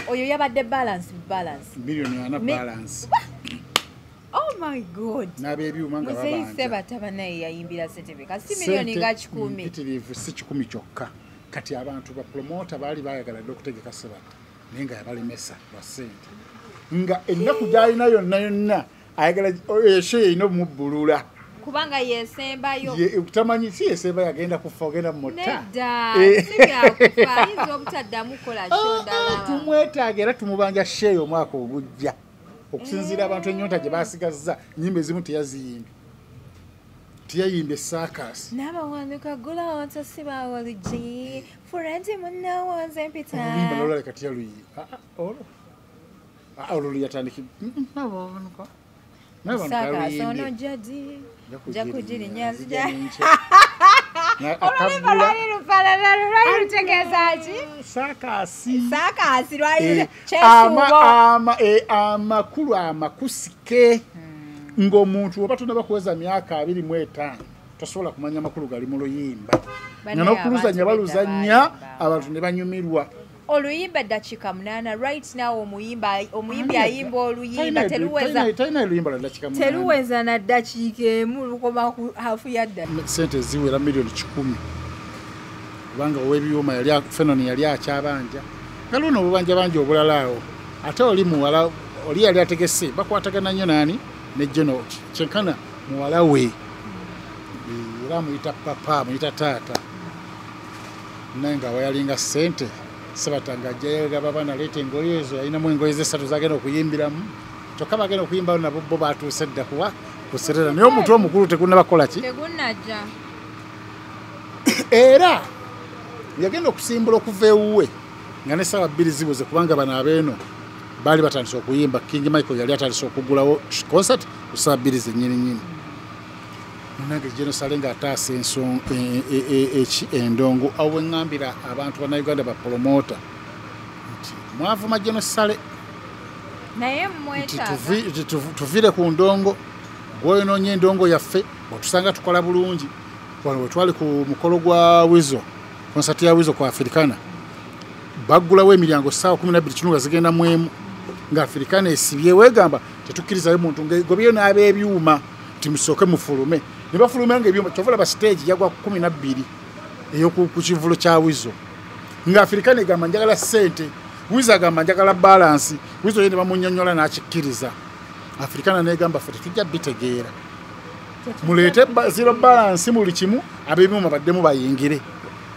Oyo yabadde balance. Million ana balance. Oh my God. N'abeebyuma nga babanja. Museyise batabanaye yayimbira ssente kasi milioni nga 10. Mpitirivu si 10 kyokka. Kati abantu ba promoter baali baayagala okutegeka Sebata. Naye nga yabalemesa lwa ssente. Nga ennaku gy'alina yonna ayagala eshe ino mubbulula. Kubanga yesembayo. Utamanyi si yesembayo agenda kufa ogenda mota. Nedda. Sibyakufa izo obutaddamu kola shondala. Tumwetaaga era tumubanja sheeyi omwaka ogujja. Okusinziira abantu ennyonta gye baasigazza nnyimba ezimu teyaziyimba. Teyayimbye Circus. N'abawanduka gula wansi sibawoligi. Furenzi munna wanze mpita. Oluyimba lolale kati yaluyi. Olwo yatandiki. N'abawanduka. Circus ono jadi. Jakujiri nyazi ja. Akabula. Circus lwali amakulu amakusike ng'omuntu oba tonna bakuweza myaka 25 tosobola kumanya amakulu gali mu luyimba nga n'okuluzanya baluzanya abantu ne banyumirwa. Oluyimba dakika 8 right now omuyimbi ayimba oluyimba teluweza na dakika emu lukoma ku hafu ya dda. Sente ziwera milioni 10 kubanga ow'ebyuma yali Fenoni yali akyabanja galuno obubanja banja obulalaawo ate oli muwala oli yali ategese bakwatagana nnyo nani ne Geno kyenkana muwala we era muyita papa muyita taata naye nga wayalinga sente Sebatanga jayega baba na lete engoye ezo yalinamu engoye ze 3 zagenda okuyimbiramu kyokka bagenda okuyimbawo nabo bo baatuuse dda kuba kuserera naye omuntu omukulu tegunnabakola ki tegunnajja era yagenda okusimbula okuva ewuwe nga ne ssaawa 2 zibuze kubanga bano abeeno baali batandise okuyimba. King Michael yali atandise okugulawo concert ku ssaawa 2 zennyini nange Jenosale nga ataasa endongo awo ngambira abantu bana Uganda ba promoter nti mwavuma Jenosale naye mwetaaga tuvire ku ndongo gwoyonoonye endongo yaffe otusanga tukola bulungi wano twali ku mukolo gwa Wizo concert ya Wizo kwa Africana baggulawo emiryango ssaawa 12 kinuga zigenda mwemu nga Africana esibye wegamba tetukkirizayo muntu ngobyeyo n'abeebyuma timusooke mufulume ne bafuluma ng'ebyuma kyovula ba stage yagwa 12 eyo ku kivulo kya Wizo nga Africana egamba njagala sente Wizo agamba njagala balance Wizo yene bamunnyonnyola n'akikkiriza Africana negamba ffe tujja bitegeera muleete zero balance muli kimu abeebyuma baddemu bayingire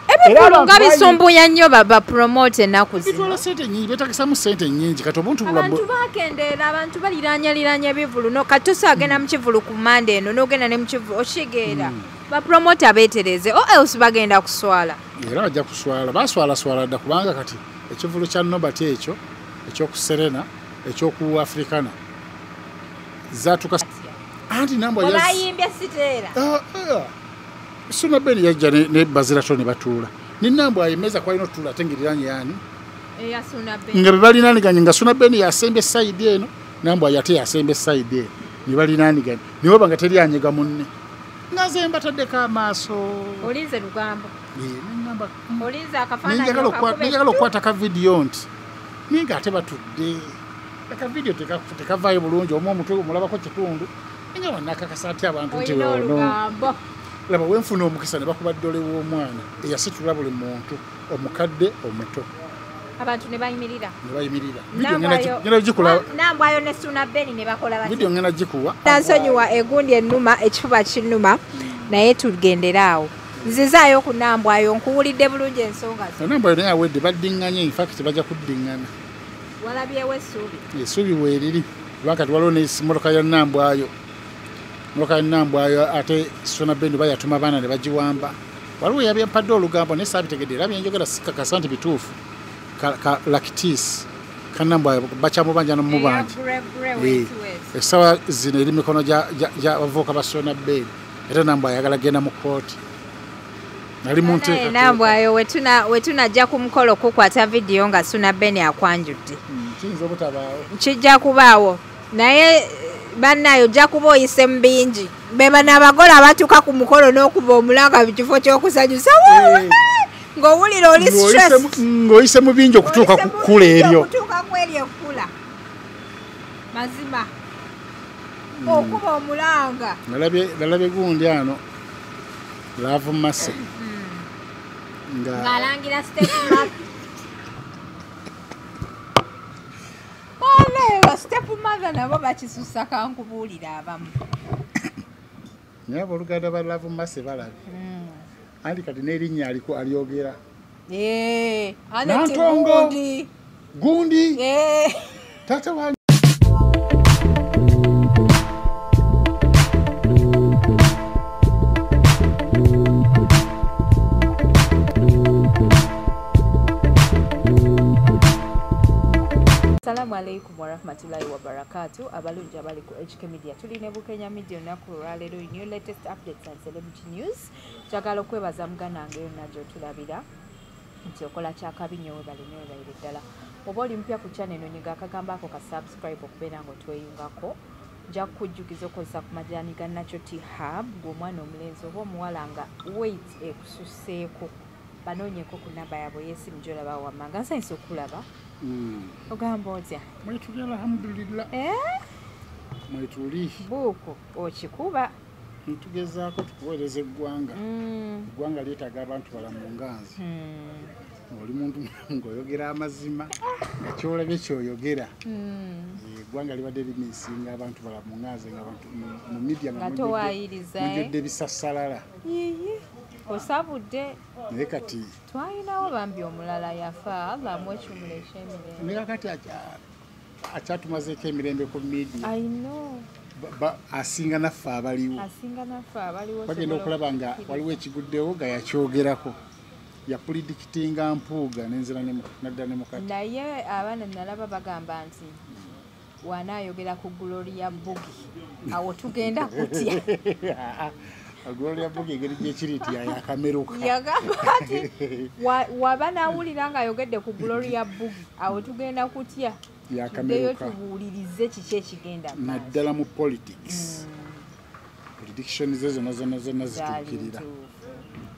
ebikulu nga bisumbuya nnyo baba promote ennaku zino bitwala sente nyingi betakisamu sente nyingi kati obuntu abantu bakendeera abantu baliranyaliranya ebivulu no katusa agenda mu kivulu ku Monday eno n'ogenda ne mu kivulu oshigeera ba promote abeetereze o else bagenda kuswala era bajja kuswala baswala dda kubanga kati ekivulu kya Nobati ekyo ekyokuserena ekyoku Africana zatuka anti nambwa yayimbye siteera Suna Beni yajja ne Bazirato ne batuula ni nambwa ayimeza kwa ino tula tengiriranye yani Suna Beni nga balinaniganye nga Suna Beni yasembe side eno nambwa yate yasembe side eno ni balinaniganye niwo banga teri anyega munne nazemba taddeka amaaso olinze lugambo namba olinze akafaananyi ninjagala okukwata ka video nti ninga ate batudde ka video tekavaayo bulungi omwo omutwe omulabako kitundu ninga wanakakasa ati abantu nti lugambo laba wenfuna omukisa ne bakuba ddole w'omwana eyasitula buli muntu omukadde omuto abantu ne bayimirira ngenda gikula nambwayo ne Suna Beni ne bakola bati video ngenda gikuwa tansonyiwa egundi ennuma ekifuba kinnuma naye tugenderaawo nzizaayo ku nambwayo nkuwulidde bulungi ensonga zo nambwayo naye awedde baddiŋŋanye infact bajja kuddiŋŋana walabyewo essuubi weeriri lwakati waliwo n'emmotoka ya nambwayo ate Suna Beni bayatuma baana ne bagiwamba waliwo yabempadde olugambo naye saabitegedde era byenjogera sikakasa nti bituufu lakitis kanambwa bakyamubanja nomubanja essaawa zino eri mikono gy'abavubuka ba Suna Beni era nambwa ayagala genda mu kooti nali mu nteekateeka nambwayo wetunajja ku mukolo kukwata vidiyo nga Suna Beni akwanjudde kiyinza obutabaawo kijja kubaawo naye bannayo ojja kuba oyise mu bingi be bano abagola abatuuka ku mukolo n'okuba omulanga mu kifo ky'okusanyusa ng'owulira oli stress ng'oyise mu bingi okutuuka ku kkula eryo okutuuka ku eryo ekkula mazima okuba omulanga nalabye gundi ano Love Masse ng'alangira stepmother nabo bakisusa kankubuulira abamu naye abooluganda ba Love Masse balabe andi kati n'erinnya alyogera Nantongo gundi tata wa Assalamu alaikum warahmatullahi wabarakatuh. Abalungi abali ku HK Media. Tuli ne Bukenya Media olunaku olwaleero new latest updates and celebrity news. Njagala okwebaza muganange yonna gy'otulabira nti okola kyakabi nnyo webalire ddala. Oba oli mpya ku channel eno nyiga akagamba ako ka subscribe okubeera ng'otweyungako. Nja kukujjukiza okozesa ku majaani ga Nacho Tea Hub ng'omwana omulenzi oba omuwala nga weight ekususeeko. Banoonyeko ku namba yaabwe y'essimu gy'olaba wammanga. Nsanyusa okulaba. Ogamba otya? Mwetuli alhamdulillah. Mwetuli. Buuko okikuba. Ntugezaako tukuweereza eggwanga. Eggwanga lyetaaga abantu balamu nganzi. Oli muntu ng'oyogera amazima nga kyolabye kyoyogera. Eggwanga libadde limisinga abantu balamu nganzi ng'abantu mu media nga towaayiriza mujjudde bisassalala. Osabudde naye kati twalinawo bambi omulala yafa Allah amwekimulesha emirembe naye kati akyatumazeeko emirembe ku media asinga naffe abaliwo bagenda okulaba nga waliwo ekiguddewo nga yakyogerako yapulidikitinga mpuuga nenzira nadda ne mukati naye abaana nalaba bagamba nti wanaayogera ku Gloria Bugi awo tugenda kutya Gloria Bugi engeri gyekiri nti yakameruka yagamba ati waba nawulira ng'ayogedde ku Gloria Bugi awo tugenda kutya tuddeyo tubuulirize kiki ekigenda naddala mu politics prediction ze zonna zituukirira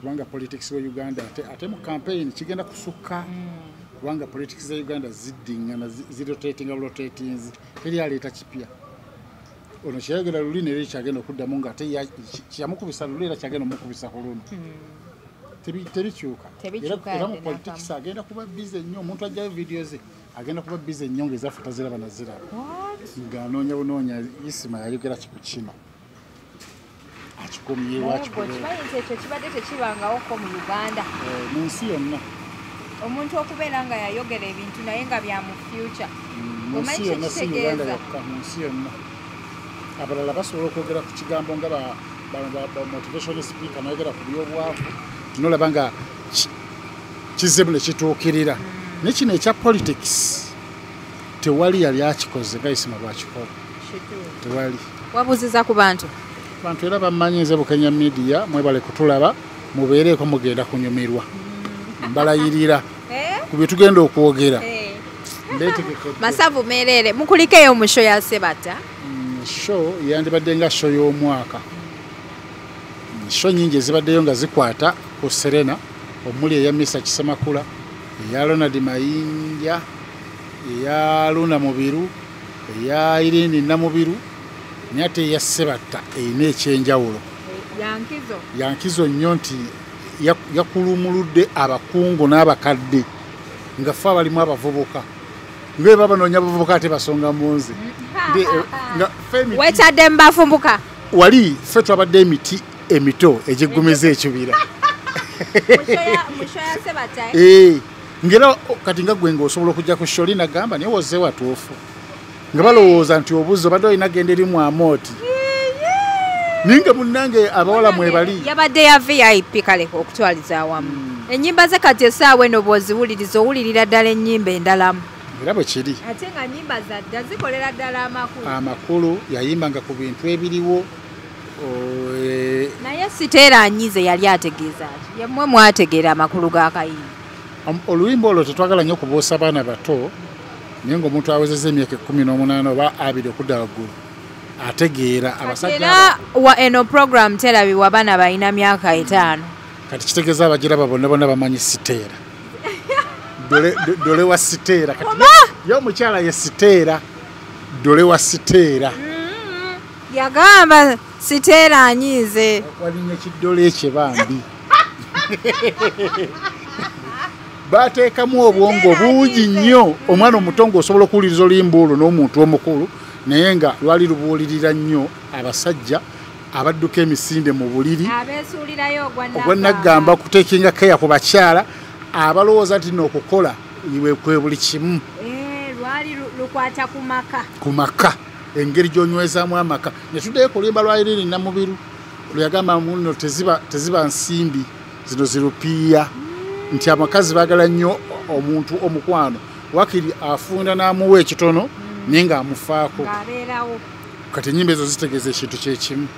kubanga politics wa Uganda ate mu campaign kigenda kusukka kubanga politics za Uganda ziddingana zirotatinga teri aleeta kipya ono kyayogera luli ne kyagenda okuddamu nga kyamukubisa luli era kyagenda omukubisa ku luno tebikyuka era mu politics agenda kuba bize nnyo omuntu ajjayo video ze agenda kuba bize nnyo ng'ezaffe taziraba naziraba ng'anoonya bunoonya Isima yayogera kiku kino akikomyewo kimanyi nti ekyo kibadde tekibangawo ko mu Uganda mu nsi yonna omuntu okubeera nga yayogera ebintu naye nga bya mu future omanyi kyekitegeeza mu nsi yonna abalala basobola okwogera ku kigambo nga ba motivational speaker nayogera ku byobwavu nolaba nga kizibu ne kituukirira naye kino ekya politics tewali yali akikoze nga Isima bwakikola tewali wabuuziza ku bantu era bammanyi nze Bukenya Media mwebale kutulaba mubeereeko mugenda kunyumirwa mbalayirira ku bye tugenda okwogera Masavu Merere mukulikeyo mu show ya Sebata show yandibadde nga show y'omwaka show nyingi ezibaddeyo nga zikwata ku Serena omuli eya Misa Kisemakula eya Ronald Mayinja eya Luna Mubiru eya Irene Namubiru nyate eya Sebata eyina ekyenjawulo yankizo nnyo nti yakulumuludde abakungu n'abakadde nga ffe abalimu abavubuka ng'e babanoonya abavubuka ate basonga munze wetadde mbafumbuka wali ffe twabadde emiti emito egiggumiza ekibira ngera kati nga gwe ng'osobola okujja ku sholi nagamba naye woze watuufu nga balowooza nti obuzi obadde olina genda erimu amooti ninga munnange abawala mwebali yabadde ya VIP kale okutwaliza awamu ennyimba ze kati essaawa eno bw'oziwuliriza owulirira ddala ennyimba endalamu era bwe kiri ate nga nnyimba zadda zikolera ddala amakulu yayimbanga ku bintu ebiriwo naye siteeranyize yali ategeeza ati yemmwe mwategeera amakulu ga kayimba oluyimba olwo tetwagala nnyo kubuusa abaana bato naye ng'omuntu awezezza emyaka 18 oba 2 okudda waggulu ategeera abasajja eno program terabibwa abaana balina myaka 5 kati kitegeeza abagiraba bonna bamanyi Siteera dole wa Siteera kati yo mukyala ye Siteera dole wa Siteera yagamba Siteera anyize walinye kiddole ekye bambi bateekamu obwongo bungi nnyo omwana omutongo osobola okuwuliriza olimbuulu n'omuntu omukulu naye nga lwali lubuulirira nnyo abasajja abadduka emisinde mu buliri ogwanaggamba kuteekinga keya ku bakyala abalowooza nti n'okukola iwe kwe buli kimu lwali lukwata ku maka engeri gy'onywezaamu amaka ne tuddeyo ku luyimba lwa Irene Namubiru lweyagamba muno teziba nsimbi zino zirupiiya nti amakazi baagala nnyo omuntu omukwano wakiri afunda n'amuwa ekitono naye ng'amufaako kati ennyimba ezo zitegeeza ekintu kyekimu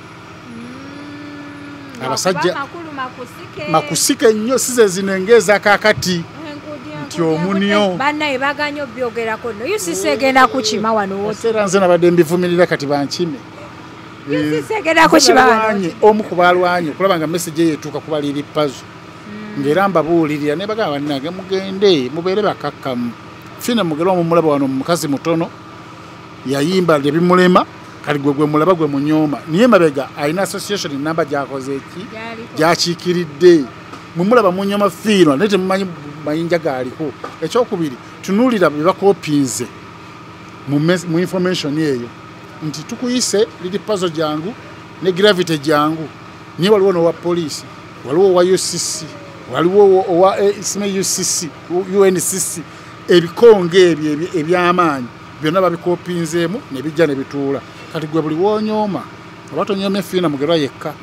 abasajja makusike nnyo size zino engeezakaakati nti omunyo bannaye baganya obyogerako no UCC egenda kukima wano woseera nze nabadde mbivumirira kati bankime UCC egenda kukima wano omu ku balwanyi okulaba nga message yeetuuka kubaliri pazo ng'era mbabuulirira ne bagamba bannange mugende mubeere bakakkamu fina mugere omumulaba wano mukazi mutono yayimba ebimulema kali gwe mulaba gwe munyooma niye mabega alina association namba gyakoze eki gyakiikiridde mumulaba munyooma fiirwa naye temumanyi mayinja gaaliko ekyokubiri tunuulira bye bakopinze mu information eyo nti tukuyise liri pazo jangu ne gravity jangu niye waliwo n'owa poliisi waliwo owa UCC waliwo owa UNCC ebikonge ebyo eby'amaanyi byonna babikopinzeemu ne bijja ne bituula kati gwe buli woonyooma oba tonyooma efiina mugerwa yekka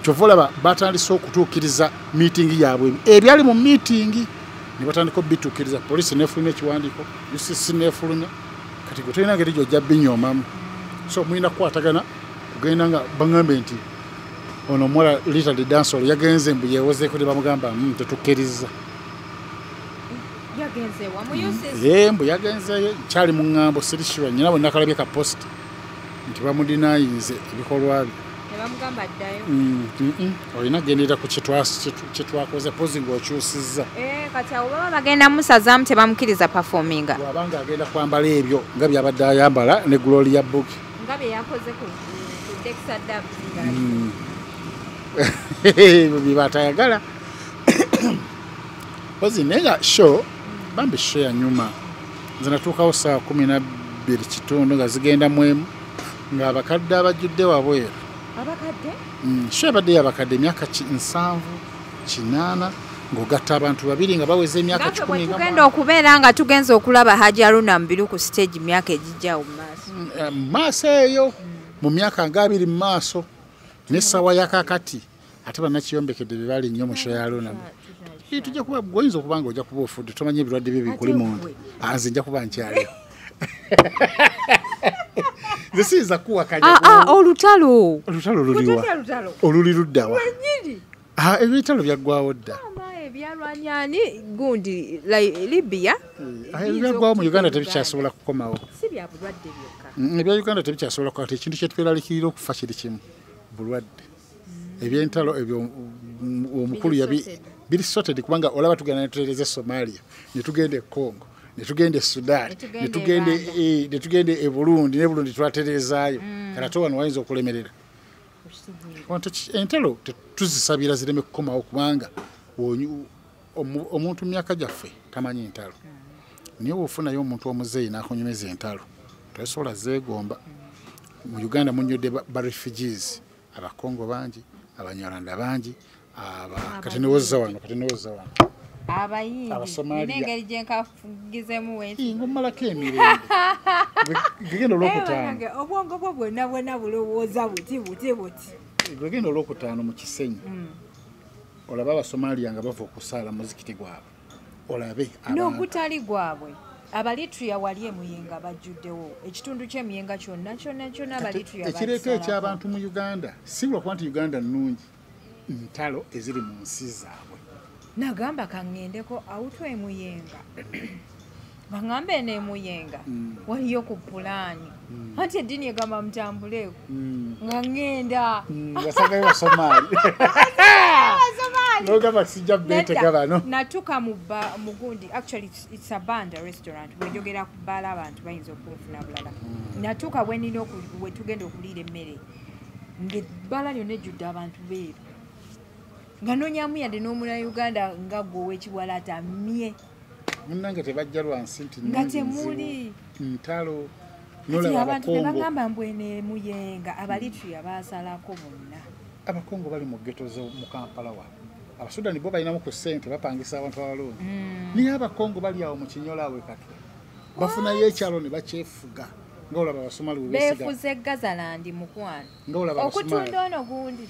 kyova olaba batandise okutuukiriza miitingi yaabwe ebyali mu miitingi ne batandika obituukiriza poliisi neefulumya ekiwandiiko UCC neefulumya kati gwe tolina ngeri gyojja binyoomamu so mulina kukwatagana kugenda nga baŋŋambe nti ono omuwala Richard Dansolo yagenze mbu yeewozeeko ne bamugamba tetukkiriza mbu yagenzeyo kyali mu ŋŋambo sirishiwa nyina bwe nakalabye ka post nti bamudinayinze ebikolwa bye olina genderera ku kyetwakoze pozi ng'okyusizza kati abo baba bagenda musazaamu tebamukkiriza performinga bwabanga agenda kwambala ebyo nga byabadde ayambala ne Gloria Book nga bye yakoze ku Dexter Dubs bibatayagala pozi naye nga show bambi show ya nyuma nze natuukawo saa 12:00 nga zigenda mwemu ng'abakadde abajjudde wabweru abakadde show abadde yabakadde emyaka 7 8 ng'ogatta abantu babiri nga baweza emyaka 10 tugenda okubeera nga tugenza okulaba Haji Haruna Mubiru ku stage myaka ejijjawo maaso eyo mu myaka nga 2 mu maaso n'essawa yakakati ate bannakiyombekedde bye bali nnyo mu show ya Haruna tujja kuba goyinza okuba nga ojja kuba ofudde tomanyi ebirwadde bye bikuli muntu nze nja kuba nkyaliwo nze siyinza kuwakanya olutalo luliwa oluli luddawa ebitalo byaggwawo dda byalwanyani gundi Libya ebyaggwawo mu Uganda tebikyasobola kukomawo si bya bulwadde byokka ebya Uganda tebikyasobola kukomawo ekintu kyetweralikirira okufa kiri kimu bulwadde ebyentalo ebyo omukulu biri sorted kubanga olaba tugenda ne tutereeza Somalia ne tugenda e Congo ne tugenda e Sudan ne tugenda e Burundi ne Burundi twatereezaayo kati wano wayinza okulemerera entalo tuzisabira zireme kukomawo kubanga omuntu myaka gyaffe tamanyi entalo niye bwofunayo omuntu omuzeeyi n'akunyumeza entalo tosobola zeegomba mu Uganda munyodde ba refugees abakongo bangi abanyarwanda bangi kati newoza wano abayindi n'engeri gye nkafugizemu wensi ngomalako emirembe gegenda olwokutaano obwongo bwo bwonna bulowooza buti gegenda olwokutaano mu Kisenyi olabe Abasomalia nga bava okusaala muzikiti gwabwe olabe n'ogutali gwabwe abalitria wali emuyenga bajjuddewo ekitundu ky'emiyenga kyonna abalitria ekireeta eky'abantu mu Uganda si lwakuba nti Uganda nnungi ntalo eziri mu nsi zaabwe nagamba kaŋŋendeko awutwa emuyenga baŋŋambe n'emuyenga waliyo ku pulaani anti eddiini egamba mutambuleko nga ŋŋenda basagayo Basomaali Nogamba sijja beetega bano. Natuka mugundi, actually it's a banda restaurant. Bwenjogera ku bala abantu bayinza okufuna bulala. Natuka bwenina we tugenda okuliira emmere. Ngebbala lyonna ejjudde abantu beeru. Nga nonyamu yadde n'omula Uganda nga gwe ow'ekiwalaata mye. Munnange tebajja lwansi nti nga temuli ntalo nolaba abakongo bagamba mbwene muyenga abalitri abasalako bonna abakongo bali mu ghetto mu Kampala wa abasudani bo balinamu ku ssente bapangisa abantu abalonzi niye abakongo bali awo mu Kinyola we kati bafuna yekyalo ne bakyefuga nga olaba abasomali befuze Gazalandi mukwano okutunda ono gundi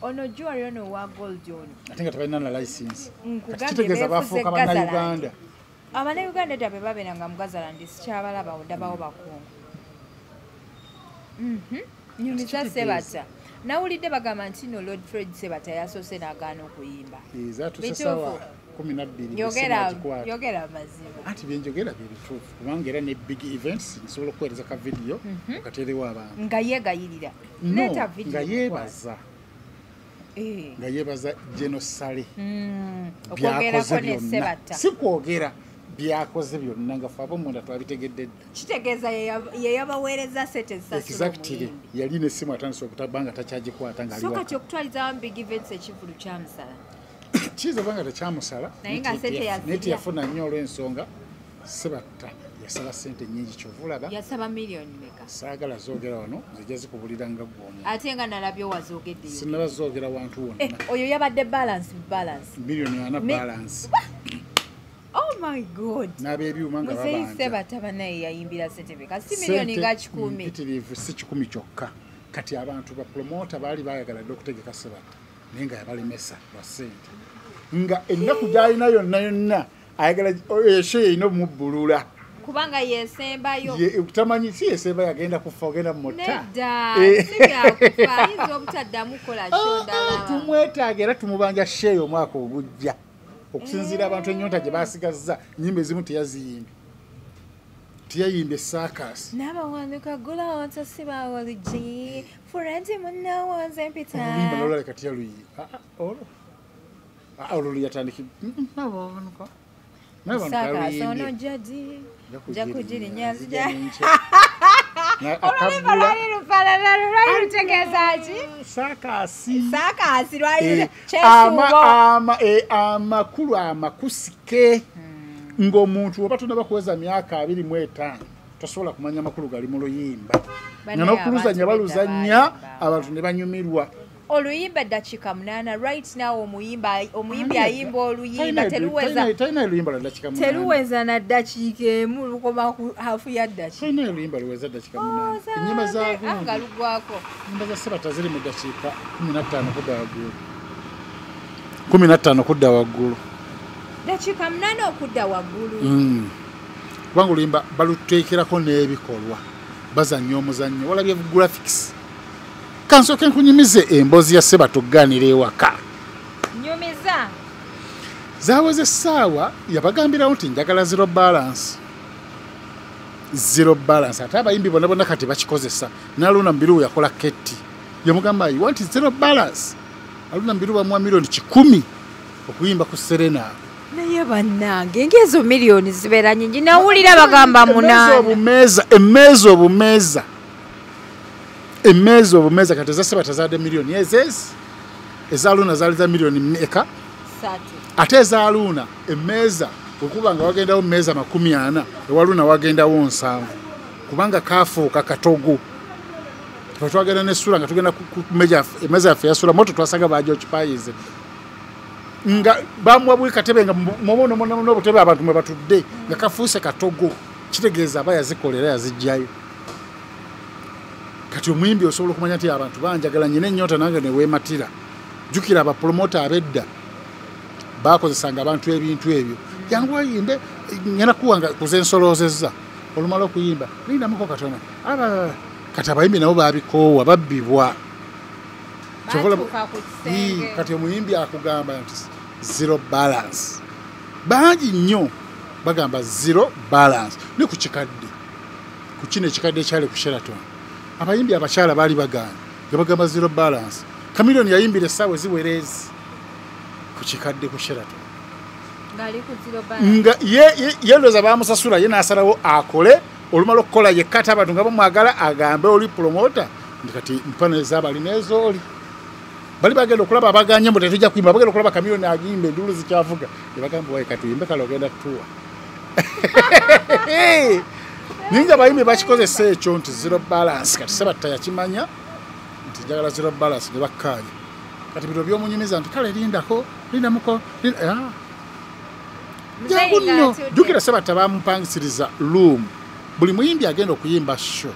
ono jwari ono wa gold ono ate nga tebalina na license kitegeeza bafuuka bannayuganda Abannayuganda tabe babeeranga mu Gazalandi sikyabalaba oddabawo bakungu. Nyumiza Sebata. Nawulidde bagamba nti no Lord Fred Sebata yasoose n'agaana okuyimba. Sawa 12 yogera mazima. Anti byenjogera bye bituufu kubanga era ne big events nsobola okuweereza ka video okateerewo abantu. Nga yeegayirira. Neta video. Nga yeebaza. Nga yeebaza Genosale. Okwogerako ne Sebata. Si kwogera. Byakoze byonna nga fabo munda twabitegedde kitegeeza yeyabaweereza sente exactly yali ne simu atandise okutabanga takyagikwata nga aliwa soka kyokutwaliza big events ekivulu kyamusala kizo banga takyamusala naye nga sente neti yafuna nnyo olw'ensonga Sebata yasaba sente nnyingi kyovulaba yasaba miliyoni meka saagala zoogera wano zijja zikubulira nga gwomu ate nga nalabyo wazoogedde sinaba zoogera wantu wonna oyo yabadde balance miliyoni ana balance. Oh my God. N'abeebyuma nga babanja. Muzeyi Sebata banaye yayimbira sente beka. Si miliyoni nga 10. Mpitirivu si 10 kyokka. Kati abantu ba promoter baali baayagala okutegeka Sebata. Naye nga yabalemesa lwa sente. Nga ennaku gy'alina yonna ayagala eshe ino mubbulula. Kubanga yesembayo. Utamanyi si yesembayo agenda kufa ogenda mu mota. Nedda. Sibyakufa. Izo obutaddamu kola kyondala. Tumwetaaga era tumubanja sheeyo omwaka ogujja. Okusinziira abantu ennyonta gye baasigazza nnyimba ezimu teyayimbye Circus n'abawanduka gula wansi sibawoligi furanti munnawanze mpita oluyimba lolale kati yaluyi olwo yatandiki Circus ono jadi jakujiri nyazi ja oluyimba lwali lufaanana lwali lutegeeza ki Circus lwali amakulu amakusike ng'omuntu oba tonaba kuweza myaka 25 tosobola kumanya amakulu gali mu luyimba nga n'okuluzannya baluzannya abantu ne banyumirwa oluyimba eddakiika 8 right now omuyimbi ayimba oluyimba teluweza na ddakiika emu lukoma ku hafu ya ddakiika talina oluyimba luweza ddakiika 8 ennyimba nga lugwako ennyimba za Sebata ziri mu ddakiika 15 kudda waggulu ddakiika 8 okudda waggulu kubanga oluyimba baluteekerako n'ebikolwa bazannya omuzannyo walabye graphics kansooke nkunyumize emboozi ya Sebata okugaanira ewaka nyumiza zaaweze essaawa yabagambirawo nti njagala zero balance ate abayimbi bonna kati bakikozesa n'Aluna Mbiru yakola ketti yamugamba you want zero balance Aluna Mbiru bamuwa miliyoni 10 okuyimba ku Serena naye bannange ngezo miliyoni zibeera nyingi nawulira bagamba 8 emmeezi obumeza kati za Sebata zaadde miliyoni eza Aluna zaali za miliyoni mmeka 3 ate eza Aluna emmeeza okuba nga wagendawo mmeeza 40 ewaluna wagendawo 7 kubanga kaafuuka katogo twagenda n'essula nga tugenda ku emmeeza yaffe yasula moto twasaga bajja okipayize nga bamuwa bwe katebe nga mubono n'obutebe abantu mwe batudde nga kafuuse katogo kitegeeza aba yazikolera yazijjayo kati omuyimbi osobola okumanya nti abantu banjagala nyina ennyota nange ne weematira jjukira abapromota abedda baakozesanga abantu ebintu ebyo jangu wayimbe ngenda kuwanga kuzensoloozezza olumala okuyimba lindamuko katono kati abayimbi nabo baabikoowa babbibwa kati omuyimbi akugamba nti zero balance bangi nnyo bagamba zero balance ne ku kikadde ku kino ekikadde ekyali ku Sheraton abayimbi abakyala baali bagaana nga bagamba zero balance Chameleone yayimbira essaawa eziwerezi ku kikadde ku Sheraton ngali ku zero balance nga ye ndoza bamusasula ye nasalawo akole olumala okukola yekkata abantu nga bamwagala agambe oli promoter ndikati mpano ezabali nezooli bali bagenda okulaba abaganye mbu tetujja kuyimba bagenda okulaba kamiliyoni agimba endulu zikyavuga nebagamba waye katuyimbe kale ogenda tuwa ninga bayimbi bakikozesa ekyo nti zero balance kati Sebatta yakimanya nti njagala zero balance ne bakkanya kati bino byomunyumiza nti kale lindako lindamuko jangu nno jukira Sebatta bamupangisiriza room buli muyimbi agenda okuyimba show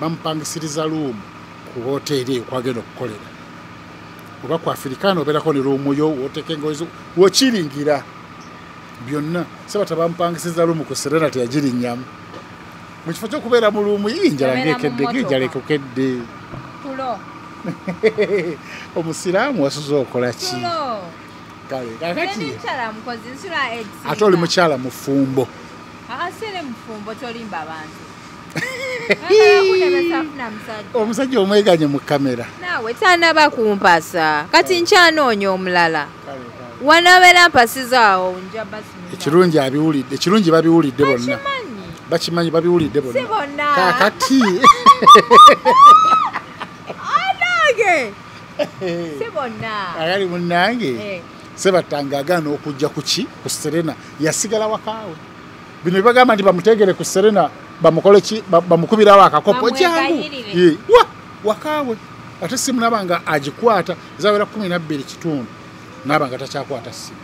bamupangisiriza room ku hoteli okwagenda okukolera oba ku Africana obeerako ne room yo wotekengozo wokiringira byonna Sebatta bamupangisiriza room ku Serena teyagirinyamu mu kifo ky'okubeera mu room yinjala ng'ekedde tulo omusiraamu wasuza okola ki kale kakati ate oli mukyala mufumbo asere mufumbo tolimba abantu omusajja omweganye mu kamera naawe tanaba kumpasa kati nkyanoonya omulala wanabeera mpasizaawo nja basi ekirungi abiwulidde ekirungi babiwulidde bonna bakimanyi babiwulidde bonna kakati anange si bonna agali munnange Sebatta agaana okujja kuki ku Serena yasigala wakaawe bino bibagamba nti bamutegere ku Serena bamukole ki bamukubirawo akakopo jangu wakaawe ate simu nabanga agikwata zawera 12 kitundu nabanga takyakwata simu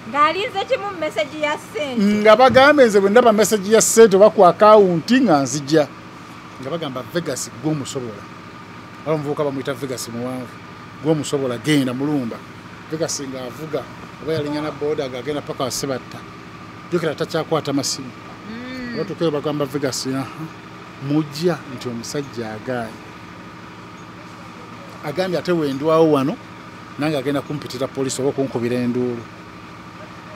ngalize kimu message ya sente nga bagambe nze bwe ndaba message ya sente oba ku account nga nzija nga bagamba Vegas gwomusobola abamuvuka bamuyita Vegas muwanvu gwomusobola genda mulumba Vegas nga avuga oba yalinyana boda agagenda paka wa Sebatta jukira takyakwata masimu watukeyo bagamba Vegas mujja nti omusajja agambye ate wendwawo wano nange agenda kumpitira polisi oba kunkubira enduulu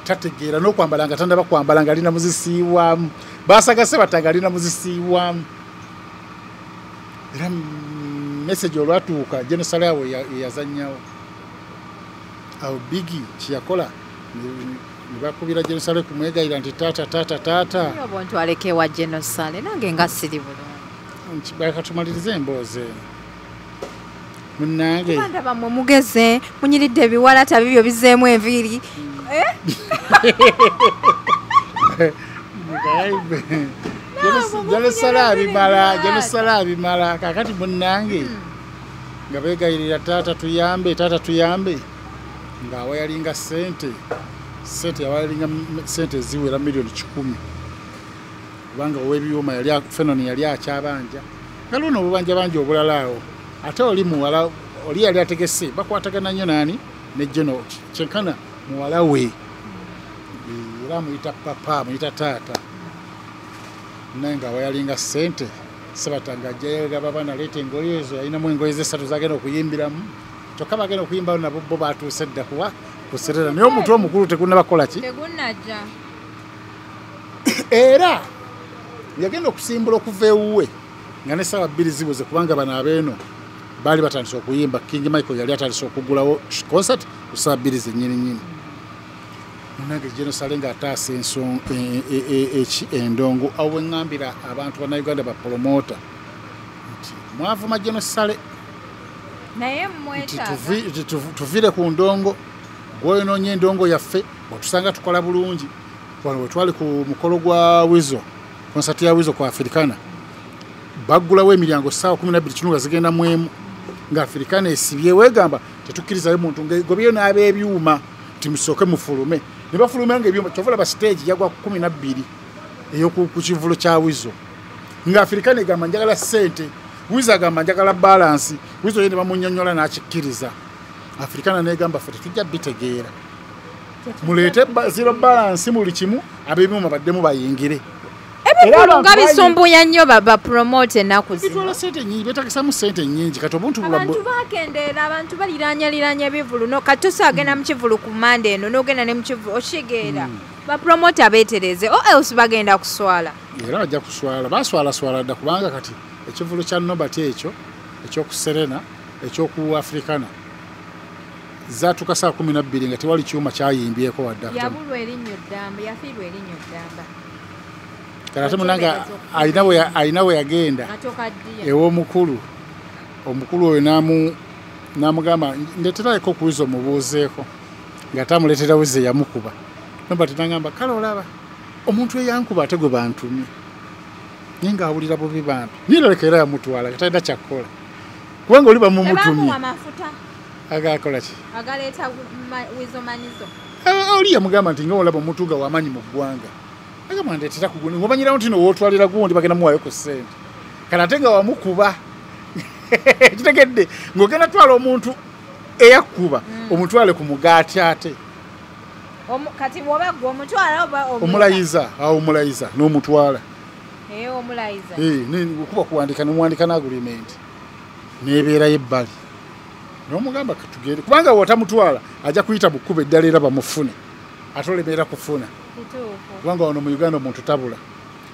tategeera n'okwambala nga tandaba kwambala nga alina muzisiiwamu basaga Sebatta nga alina muzisiiwamu era message olwatuuka Jenosale awo yazannyawo awo Bigi kiyakola nibakubira Jenosale kumwegayira nti taata obuntu alekewa Jenosale nange nga siri bulungi bakatumalirize emboozi munnange kubanda bamwe mugeze munyiridde ebiwala tabibyo bizeemu enviiri Jenosale abimala kakati munnange nga begayirira taata tuyambe nga awayalinga sente yawayalinga sente ziwera miliyoni 10 kubanga ow'ebyuma Fenoni yali akyabanja nga luno obubanja banja obulalaawo ate oli muwala oli yali ategese bakwatagana nnyo nani ne Jeno kyenkana muwala we era amuyita papa amuyita taata naye nga awayalinga sente Sebatta nga ajjayo babana leeta engoye ezo yalinamu engoye ze 3 zagenda okuyimbiramu kyokka bagenda okuyimbawo nabo bo batuuse dda kuwa ku Serena naye omuntu omukulu tegunnabakola ki tegunnajja era yagenda okusimbula okuva ewuwe nga ne ssaawa 2 zibuze kubanga bano abeeno baali batandise okuyimba King Michael yali atandise okugulawo concert ku ssaawa 2 zennyininyini munange Jenosale ng'ataasa endongo awo weŋŋambira abantu bannayuganda bapromota nti mwavuma Jenosale naye mmwetaaga tuvire ku ndongo gwoyonoonye endongo yaffe otusanga tukola bulungi wano wetwali ku mukolo gwa Wizo konsati ya Wizo ku Africana baggulawo emiryango ssaawa 12 kitundu zigenda mu emu nga Africana esibye weegamba tetukkirizayo muntu ng'egobyeyo n'abeebyuma timusooke mufulume ne bafuluma ng'ebyuma kyovula ba stage yagwa 12 eyo ku kivulo kya Wizo nga Africana egamba njagala sente Wizo agamba njagala balance Wizo yene bamunnyonnyola n'akikkiriza Africana negamba ffe tetujja bitegeera muleete zero balance muli kimu abeebyuma baddemu bayingire ebikulu nga bisumbuya nnyo bapromote ennaku zino bitwala sente nyingi betagisamu sente nyingi kati obuntu abantu bakendeera abantu baliranyaliranya ebivulu no kati tosaagenda mu kivulu ku mande eno n'ogenda ne mu kivulu okigeera bapromote abeetereze o else bagenda kuswala era bajja kuswala baswalaswala dda kubanga kati ekivulu kya Nobati ekyo ekyoku Serena ekyoku Africana zaatuka saa 12 nga tewali kyuma kyayimbyeko wadde yabulwa erinnyo ddamba yafiirwa erinnyo ddamba kati munanga alina we yagenda ew'omukulu omukulu oyo n'amugamba ndeeterayeko kuwiza omubuuzeeko nga tamuleetera wize yamukuba nomba tenagamba kale olaba omuntu eyankuba ate gwe bantumye naye ng'awulira bubi bambi niroleka era yamutwala katalina kyakkola kubanga oli bamumutumye agakola ki agaleeta wizomanizo oli yamugamba nti nga olaba omuntu nga wamaanyi mu ggwanga agamba ndeetera kuguni ng'omanyirawo nti nowootwalira gundi bagenda muwaayo ku ssente kale ate nga wamukuba kitegedde ng'ogenda twala omuntu eyakkuba omutwale ku mugaati ate kati bw'oba gwe omutwala oba omulayiza omulayiza n'omutwala omulayiza okuba kuwandika nemuwandika n'agulimenti n'ebeerayo ebbali n'omugamba katugende kubanga wotamutwala ajja kuyita mu kkuba eddala era bamufune ate olemeera kufuna kubanga wano mu Uganda omuntu tabula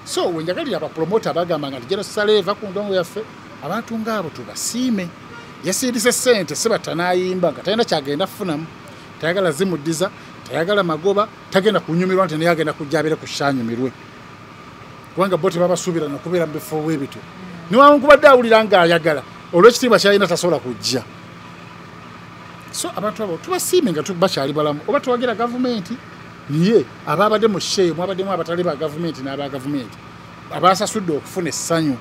so wenjagalira abapromota bagamba nga tijeno sale eva ku ndongo yaffe abantu ngaabo tubasiime yasiirise ssente sebata n'ayimba nga talina kyagenda funamu tayagala zimuddiza tayagala magoba tagenda kunyumirwa nti naye agenda kujja abeere ku ssanyumirwe kubanga bo tebabasuubira nokubeera mu bifo bwebityo niwankubadde awulira ng'ayagala olw'ekitiibwa kyalina tasobola kujja so abantu abo tubasiime nga bakyali balamu oba tuwagira gavumenti niye abaabadde mu sheeyo mwabaddemu abatali ba gavumenti n'aba gavumenti abasasudde okufuna essanyu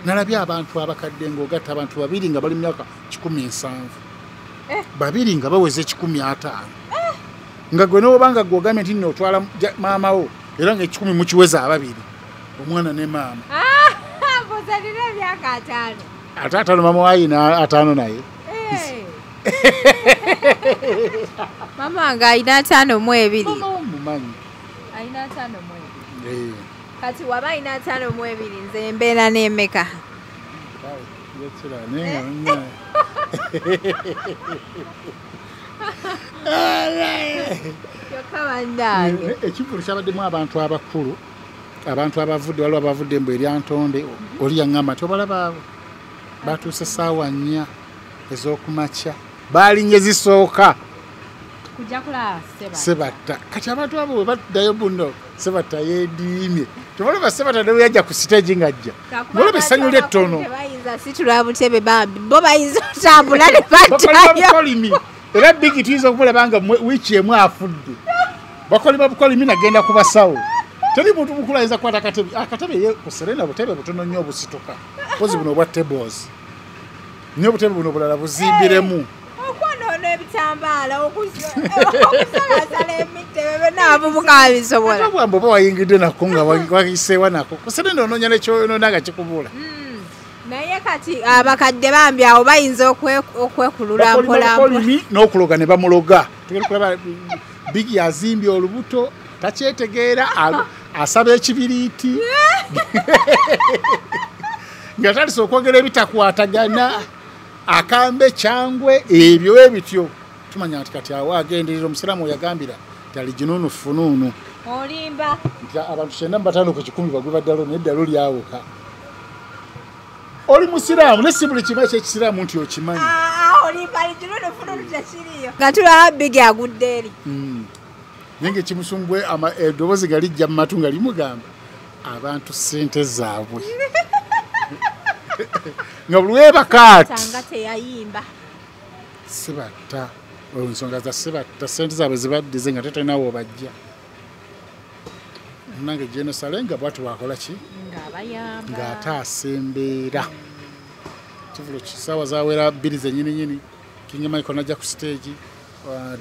nalabye abantu abakadde ng'ogatta abantu babiri nga bali mu myaka 17 babiri nga baweze 15 nga gwe n'obanga gw'ogambye nti nno otwala maama wo era nga 10 mukiweza ababiri omwana ne maama bozalira emyaka 5 ate 5 maama wayina 5 naye mama nga ayina 5 mu 2 mumanyi ayina 5 mu 2 kati waba ayina 5 mu 2 nze mbeera n'emeka ekivulu kyabaddemu abantu abakulu abantu abavudde waliwo abavudde mbu eryantonde oli yaŋŋamba nti obalaba abo batuuse essaawa 4 ez'okumakya baalinye zisooka kujja kulaba sebatta kati abantu abo bwe baddayo buno sebatta yeediimye tobalaba sebatta ne bwe yajja ku siteegi ng'ajja ng'olaba essanyu ly'ettono bayinza situla butebe bambi bo bayinza otambula ne battayo era bigi tuyinza okumulaba nga wiiki emu afudde bakolima bukolimi nagenda ku basawo teri muntu mukulu ayinza kukwata akatebe ye ku serena butebe butono nnyo obusituka pozi buno obwa tables nnyo obutebe buno bulala buzimbiremu okwonoona ebitambaala okusalasala emitebe n'abavubuka babisobola bwambe oba wayingidde nako nga wayiseewa nako ku serena onoonya nekyonoona nga kikubula naye kati abakadde bambi awo bayinza okwekulula mpolampola n'okuloga ne bamuloga tugenda kulaba bigi azimbye olubuto takyetegeera asaba ekibiriiti nga talisa okwogera ebitakwatagana akambe kyangwe ebyo ebityo tumanya nti kati awo agenderera omusiraamu oyagambira nti alijununu fununu olimba nti abantu 95 ku 10 bagwe baddalo naye eddalo lyawuka oli musiraamu ne si buli kimu ekyekisiraamu nti okimanyi olimba alijununu fununu tekiriyo nga tulaba bigi agudde eri naye ngaekimusumbwe eddoboozi nga lijja mu matu nga limugamba abantu ssente zaabwe nga buli webakaati teyayimba sibatta ensonga za sibatta ssente zaabwe zibaddize nga tetalinawo obajja nange jenosale nga bwatu wakola ki ng'ate asembeera kivulo kisaawa zawera 2 zenyininyini King Michael najja ku stage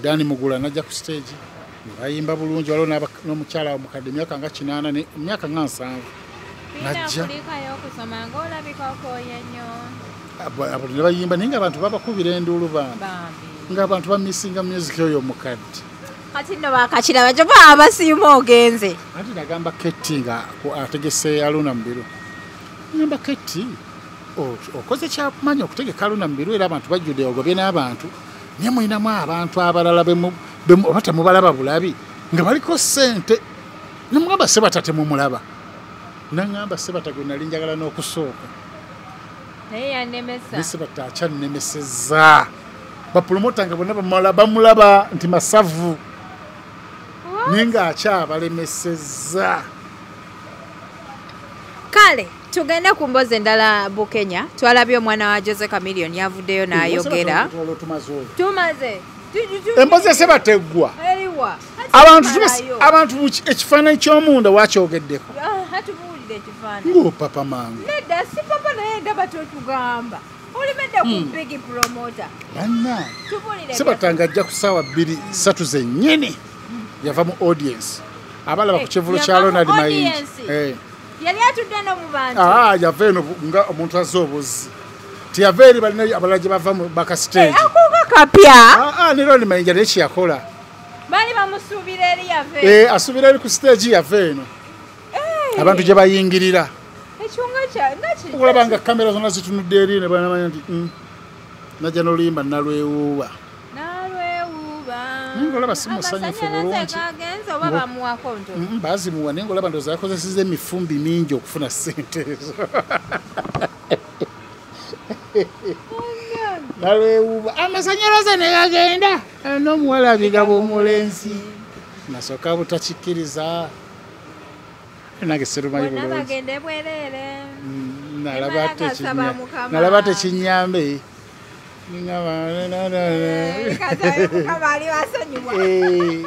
Dani Mugula najja ku stage bayimba bulungi waliwo n'omukyala omukadde emyaka nga 8 emyaka nga 7 najja abo ne bayimba naye nga abantu babakubira enduulu bambi ng'abantu bamisinga music oyo omukadde kati nno bakakiraba gye baba basiima ogenze ati nagamba Ketti nga ategese Aluna Mubiru ngamba Ketti okoze kyakumanya okutegeka Aluna Mubiru era abantu bajjudde ogobye n'abantu naye mulinamu abantu abalala oba temubalaba bulabi nga baliko ssente nemugamba Sebata temumulaba nangamba Sebata gwe nali njagala n'okusooka naye yanemesa Sebata akyannemesezza bapromota nga bonna bamulaba nti masavu ninga akyabalemesezza. Kale tugende ku mbozi endala Bukenya. Twalabye omwana wa Jose Chameleone yavuddeyo n'ayogera. Tumaze. Embozi esebateggwa. Eriwa. Abantu ekifaananyi ky'omunda wakyogeddeko. Hatubuulire ekifaananyi. Ngo papa mangu. Nedda si papa naye ndaba totugamba. Olimedde ku big promoter. Banna. Tubuulire. Sebatanga ajja ku ssaawa 2-3 zennyini. Yava mu audience. Abalaba ku kivulo kya Ronald Mayinji. Yali atudde no mu bantu. Yava eno nga omuntu azze obuzi. Tiyava eri balina abalala gye bava mu baka stage. Akuuka kapya. Ne Ronald Mayinji naye kyeyakola. Bali bamusuubira eri yave. Asuubira eri ku stage yava eno. Abantu gye bayingirira. Ekyunga kya okulaba nga kamera zonna zitunudde eri ne banamanya nti najja n'oluyimba nalwewuuba. Ngolaba simusanyufu bulungi. Bazimuwa naye ngolaba ndowooza yakozesezza emifumbi mingi okufuna ssente ezo. Nalwewuuba amasanyalaze ne gagenda n'omuwala abigaba omulenzi nasooka butakikkiriza nange serumayi bulungi nalaba tekinyambe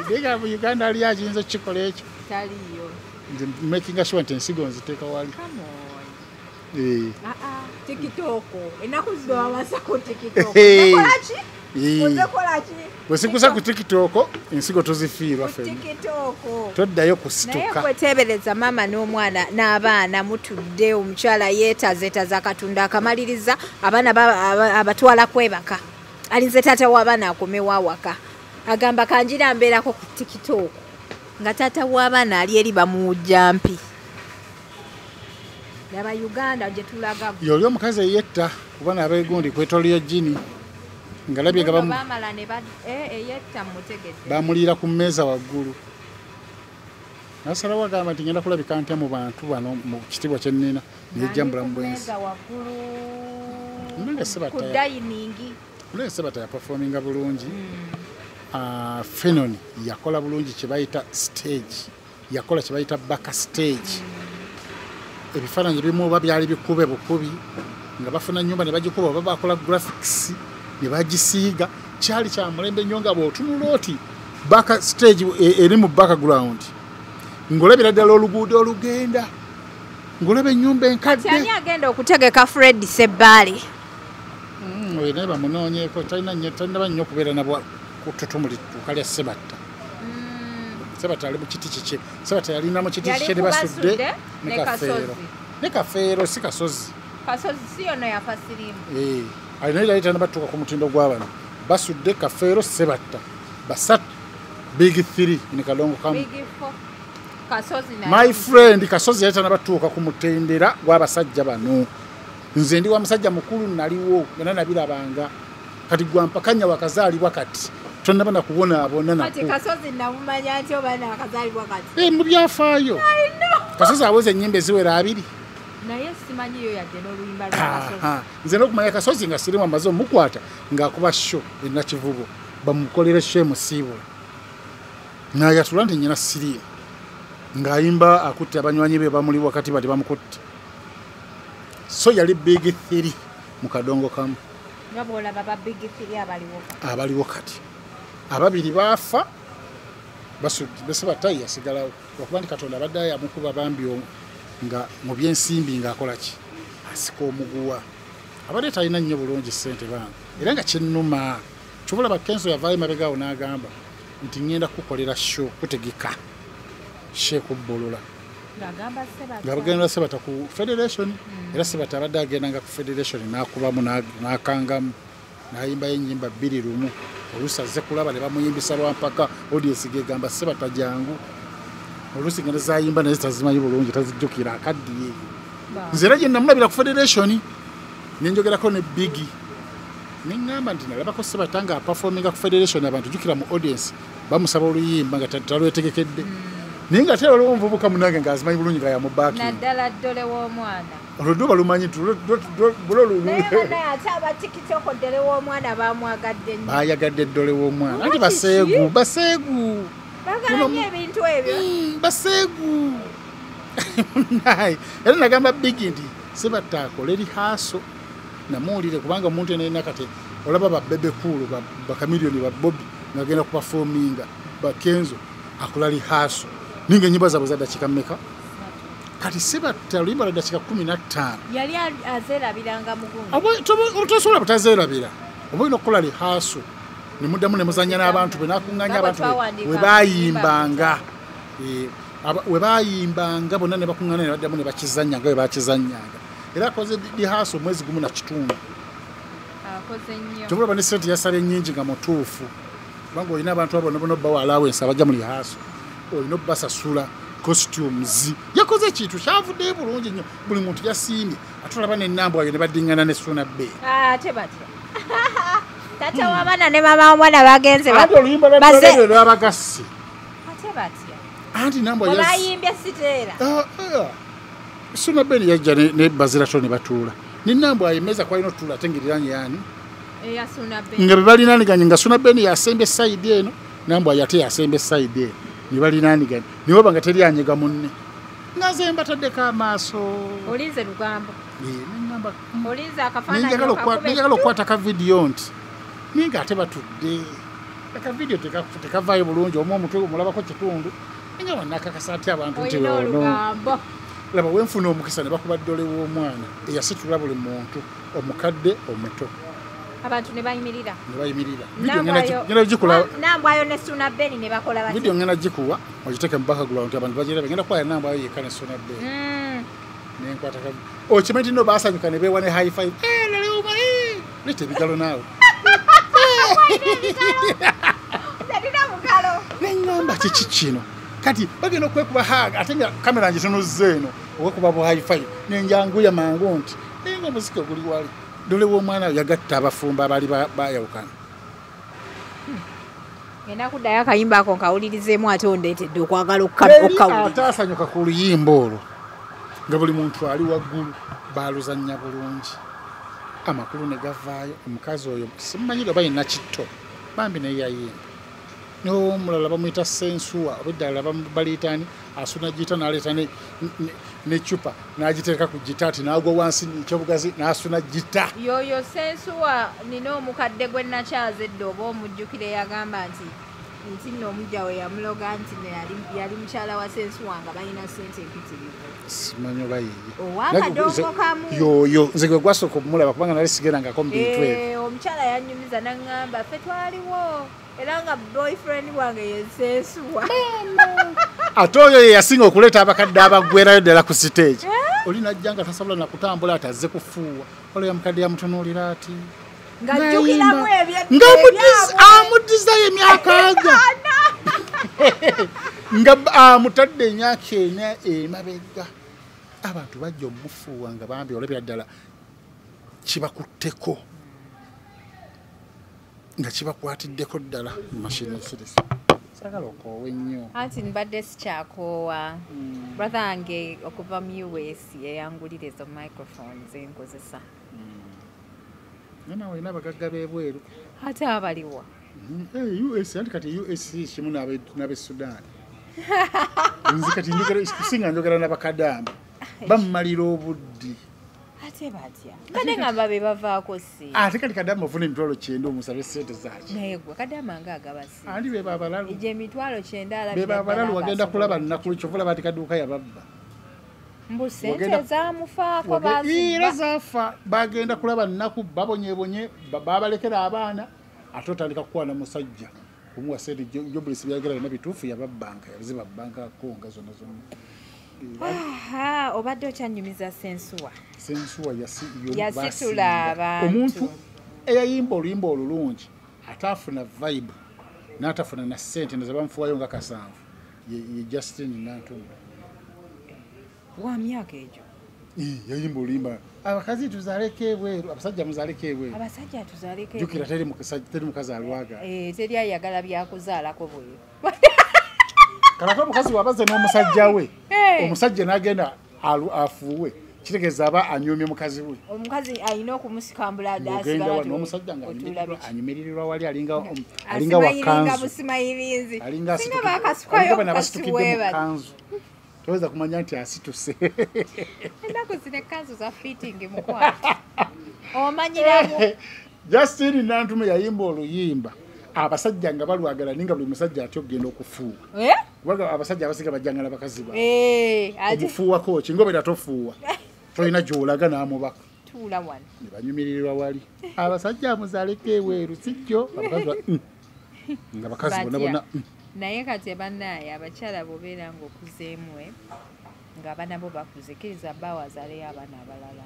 Diga mu Uganda ali ajinza kikola ekyo. Taliyo. Making sure nti ensigo nziteeka wali. TikTok. Enaku zino wawasa ku TikTok. Nekolachi? Nekolachi? Bwesikusa ku TikTok ensigo tozifiirwa ffenna. TikTok. Toddayo kusituka. Naye kwetebereza mama n'omwana n'abaana mutudde omukyala yeetazeetaza Katonda akamaliriza abaana abatwala kwebaka. Alinze taata w'abaana akomewo awaka. Agamba kanjira mbeerako ku TikTok. Nga taata w'abaana ali eri bamujampi. Yaba Uganda gye tulaga. Yoli omukazi eyetta kuba n'abeegundi kwetolya jjini. Ngalabye gabamu bamala ne eyetta mutegedde. Bamuliira ku mmeeza waggulu. Nasalawo agamba nti ngenda kulabika ntya mu bantu bano mu kitiibwa kye nnina nejja mbulamu bwensi. Nange Sebata yaperforminga bulungi. Phenon yakola bulungi kye bayita stage. Yakola kye bayita back stage. Ebifaananyi ebimu oba byali bikube bukubi nga bafuna nnyumba ne bagikuba oba bakola graphics ne bagisiiga kyali kya mulembe nnyo nga bw'otunula oti back stage eri mu background ng'olabira ddala oluguudo olugenda ng'olaba ennyumba enkadde. Ani agenda okutegeka Fred Ssebaale? Oyo naye bamunoonyeeko talina nnyo okubeera nabwa kututumuli tukalya Sebata. Sebata ali mu kiti kike. Sebata yalina mu kiti kike ne basudde ne Kafeero. Ne Kafeero si Kasozi. Kasozi si ono yafa sirimu. Alina yali batuuka ku mutindo gw'abano. Basudde Kafeero Sebata. Basatu big 3 ne Kalongo kamu. Big 4. Kasozi na. My friend Kasozi yali batuuka ku mutendera gw'abasajja bano. Nze ndi wa musajja mukulu naliwo nga nabirabanga. Kati gwampakanya wakazaalibwa kati. Tonna bana kubona abona na. Kati Kasozi namumanya ati obana akazaalibwa kati. Mu byafaayo. Kasozi awoze ennyimba eziwera 2. Naye simanyiyo yadde n'oluyimba lwa Kasozi. Nze n'okumanya Kasozi nga sirimu amaze omukwata ng'akuba show erina Kivubo bamukolera show emusiibo. N'ayatula nti nnyina sirimu ng'ayimba akutte abanywanyi be bamuli wakati bati bamukutte. So yali big 3 mu kadongo kamu. Nyabola baba big 3 abaliwo kati. Ababiri baafa basudde batayi yasigalawo okuba nti Katonda abadde yamukuba bambi nga mu byensimbi ng'akola ki asika omuguwa abadde talina nnyo bulungi ssente banga era nga kyennuma kyobola bakenso yavaayo mabegaawo n'agamba nti ngenda kukolera show kutegeka shekubbolola ng'abagenda Sebata ku federation era Sebata abadde agendanga ku federation n'akubamu n'akangamu n'ayimbayo ennyimba 2 lumu oluusi azze kulaba ne bamuyimbisa lwampaka audience gegamba Sebata jangu oluusi nga nezayimba naye tazimanyi bulungi tazijjukira akaddiye. Nze era gye namulabira ku federation nenjogerako ne Biggie neŋŋamba nti nalabako Sebata nga aperforminga ku federation abantu jjukira mu audience bamusaba oluyimba nga talwetegekedde ninga tero lo mvubuka munange ngazimanyi bulungi nga ya mubaki naddala ddole w'omwana oluduba lumanyi bulolu naye ate abatikitoko ddole w'omwana bamwagadde nnyo bayagadde ddole w'omwana anti baseegu bagalanye ebintu ebyo baseegu naye era nagamba bigi nti sebattaakole lihaaso namuwulire kubanga omuntu enalina kati olaba babebe kuulu bakamiliyoni babobi ngagenda kupafominga bakenzo akola lihaaso ninga enyimba zaabwe za dakika mmeka kati sebatta oluyimba lwa dakika 15 yali azeerabiranga mugundu tosobola butazeerabira oba olina okukola lihaaso nemuddamu nemuzanya n'abantu be nakuŋŋanya abantu webayimbanga bonna ne bakuŋŋana ne baddamu ne bakizanyanga we bakizanyanga era akoze lihaaso omwezi gumu na kitundu tobulaba ne sente yasala ennyingi nga mutuufu kubanga olina abantu abo nabona obbawa alawensi abajja mu lihaaso olina obbasasula costumes yakoze ekintu kyavuddeyo bulungi nnyo buli muntu yasiimye ate olaba n'ennambwayo ne baddiŋŋana ne Suna Bey ate batya tata w'abaana ne mama w'omwana bagenze ate oluyimba lwadolero lwabagasi ate batya anti nambwa bayimbye siteera Suna Bey yajja ne Bazirato ne batuula ninambwa ayemeza kwalina otuula ate ngiriraanye yani eya Suna Bey nga bebalinaaniganye nga Suna Bey yasemba esayidi eno nambwa yate yasemba esayidi eno ne balinaaniganye niwe banga teri anyega munne naze mbataddeko amaaso olinze lugambo nengamba olinze akafaananyi nenjagala okukwata ka vidiyo nti ninga ate batudde aka vidiyo tekavaayo bulungi omu omutwe omulabako kitundu nga bannakakasa ati abantu nti ono laba wenfuna omukisa ne bakuba ddole w'omwana eyasitula buli muntu omukadde omuto abantu ne bayimirira nambwayo ne Suna Bey ne bakola bati vidiyo ngenda gikuwa ogiteeke mu background nti abantu bagiraba ngenda kwaya nambwayo yekka ne Suna Bey nenkwata okimanyi nti no baasanyuka ne beewa ne high five laleoma leta ebigalo naawe neŋŋamba kiki kino kati bagenda okwekuba haga ate nga kamera ngitunuzza eno okwekuba bu high five nenjanguya mangu nti nga omuziki oguli wali dole w'omwana yagatta abafumba abaali bayawukana ngenda kuddayo akayimba ako nkawulirizeemu ate ondeetedde okwagala okukawulira ate asanyuka ku luyimba olwo nga buli muntu ali waggulu baluzannya bulungi amakulu ne gavaayo omukazi oyo simumanyi oba yina kitto bambi naye yayimba n'omulala bamuyita sensuwa oba eddala baliitaani asuna gita n'aleeta n'eccupa n'agiteeka ku gita ati n'agwa wansi ekyobugazi n'asuna gita yoyo sensuwa nina omukadde gwe nakyazedde oba omujjukire yagamba nti nno omujja we yamuloga nti yali mukyala wa sensuwa nga balina sente empitirivu simanyi oba yiye owakadongo kamu yoyo nze gwe gwasooka okumulaba kubanga nali sigerangako mu bintu ebyo omukyala yanyumiza naŋŋamba ffe twaliwo era nga boyfriend wange yesensuwa ate oyo ye yasinga okuleeta abakadde abaggwerayo ddala ku stage oli najja nga tasobola nakutambula ati azze kufuuwa olwo yamukadde yamutunuulira ati ng'ajjukiramu amuddizayo emyaka aja nga amutadde emyaka ena emabega abantu bajja omufuuwa nga bambi olabira ddala kibakutteko nga kibakwatiddeko ddala mumashini ensirisi sagala okoowa ennyo anti mbadde sikyakoowa brother wange okuva mu US yeyangulira ezo microphones enkozesa nawe olina abagagga b'ebweru ate abaliwa US anti kati US kimu n'ab'e Sudan nzi kati kusinga njogera n'abakadamu bamumalira obuddi ate batya mbadde ngamba be bavaako si ate kati kadamu ofuna emitwalo 9 omusabe sente zaki naye gwe kadamu anga agabasi andi be babalalu ije emitwalo 9 alabira be babalalu wagenda kulaba nnakulu kyovula bati kaduuka yababba mbu sente zamufaako era zafa bagenda kulaba nnaku babonyebonye babalekera abaana ate otandika kukwana musajja omuwa sente jobulisi byagera na bituufu yababbanka yaziba bbanka konga zonna obadde okyanyumiza sensuwa yasitula abantu omuntu eyayimba oluyimba olulungi atafuna vibe n'atafuna na ssente nezabamufuwayo nga kasanvu ye Justin Nantumba wa myaka egyo yayimba oluyimba abakazi tuzaleko ebweru abasajja muzaleko ebweru abasajja tuzaleko jukira teri mukazi alwaga teri ayagala byakuzaalako bweru kalako omukazi wabaze n'omusajja we omusajja n'agenda afuuwe kitegeeza aba anyumye mukazi we omukazi alina okumusikambula asigala n'omusajja nga anyumiririrwa wali alinga wakanzu alinga basitukidde mu kanzu toyinza kumanya nti asituse ennaku zino ekanzu za fitting mukwata omanyiramu Justine Nantume yayimba oluyimba abasajja nga balwagala ninga buli musajja atyo ogenda okufuuwa kubaga abasajja abasiga bajjangala bakazi ba omufuuwako kingobera tofuuwa tolina gy'olaga n'amubaka tuula wano ne banyumiririrwa wali abasajja amuzaleko eweeru sijjo nga bakazi bonna naye kati bannaye abakyala bobeera ng'okuzeemwe ng'abaana bo bakuzikiriza bba wazaaleyo abaana abalala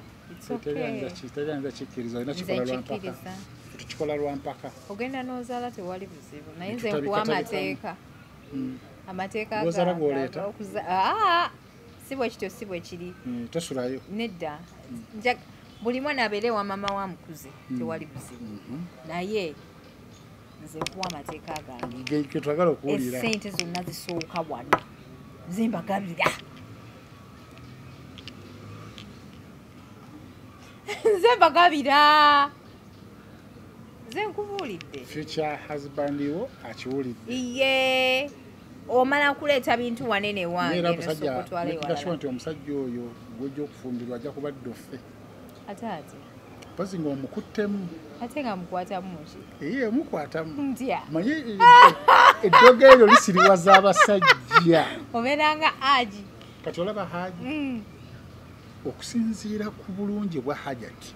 kitegeeza kikkiriza olina kikola lwampaka tukikola lwampaka ogenda n'ozaala tewali buzibu naye nze nkuwa amateeka amateeka ozaala gwoleeta si bwe kityo si bwe kiri tosulayo nedda buli mwana abeere wa mama wa mukuze tewali buzibu naye nze nkuwa amateeka gange twagala okuwulira essente zonna zisooka wano nze mbagabira nze mbagabira nze nkubuulidde future husband wo akiwulidde iye omala kuleeta bintu wanene wange gashuwa nti omusajja oyo gwojja okufumbirwa ajja kuba ddofe ate pozi ng'omukuttemu ate nga mukwatamu ki mukwatamu ntya manye eddogo eryo lisiriwaza abasajja obeeranga Haji kati olaba Haji okusinziira ku bulungi bwa Hajati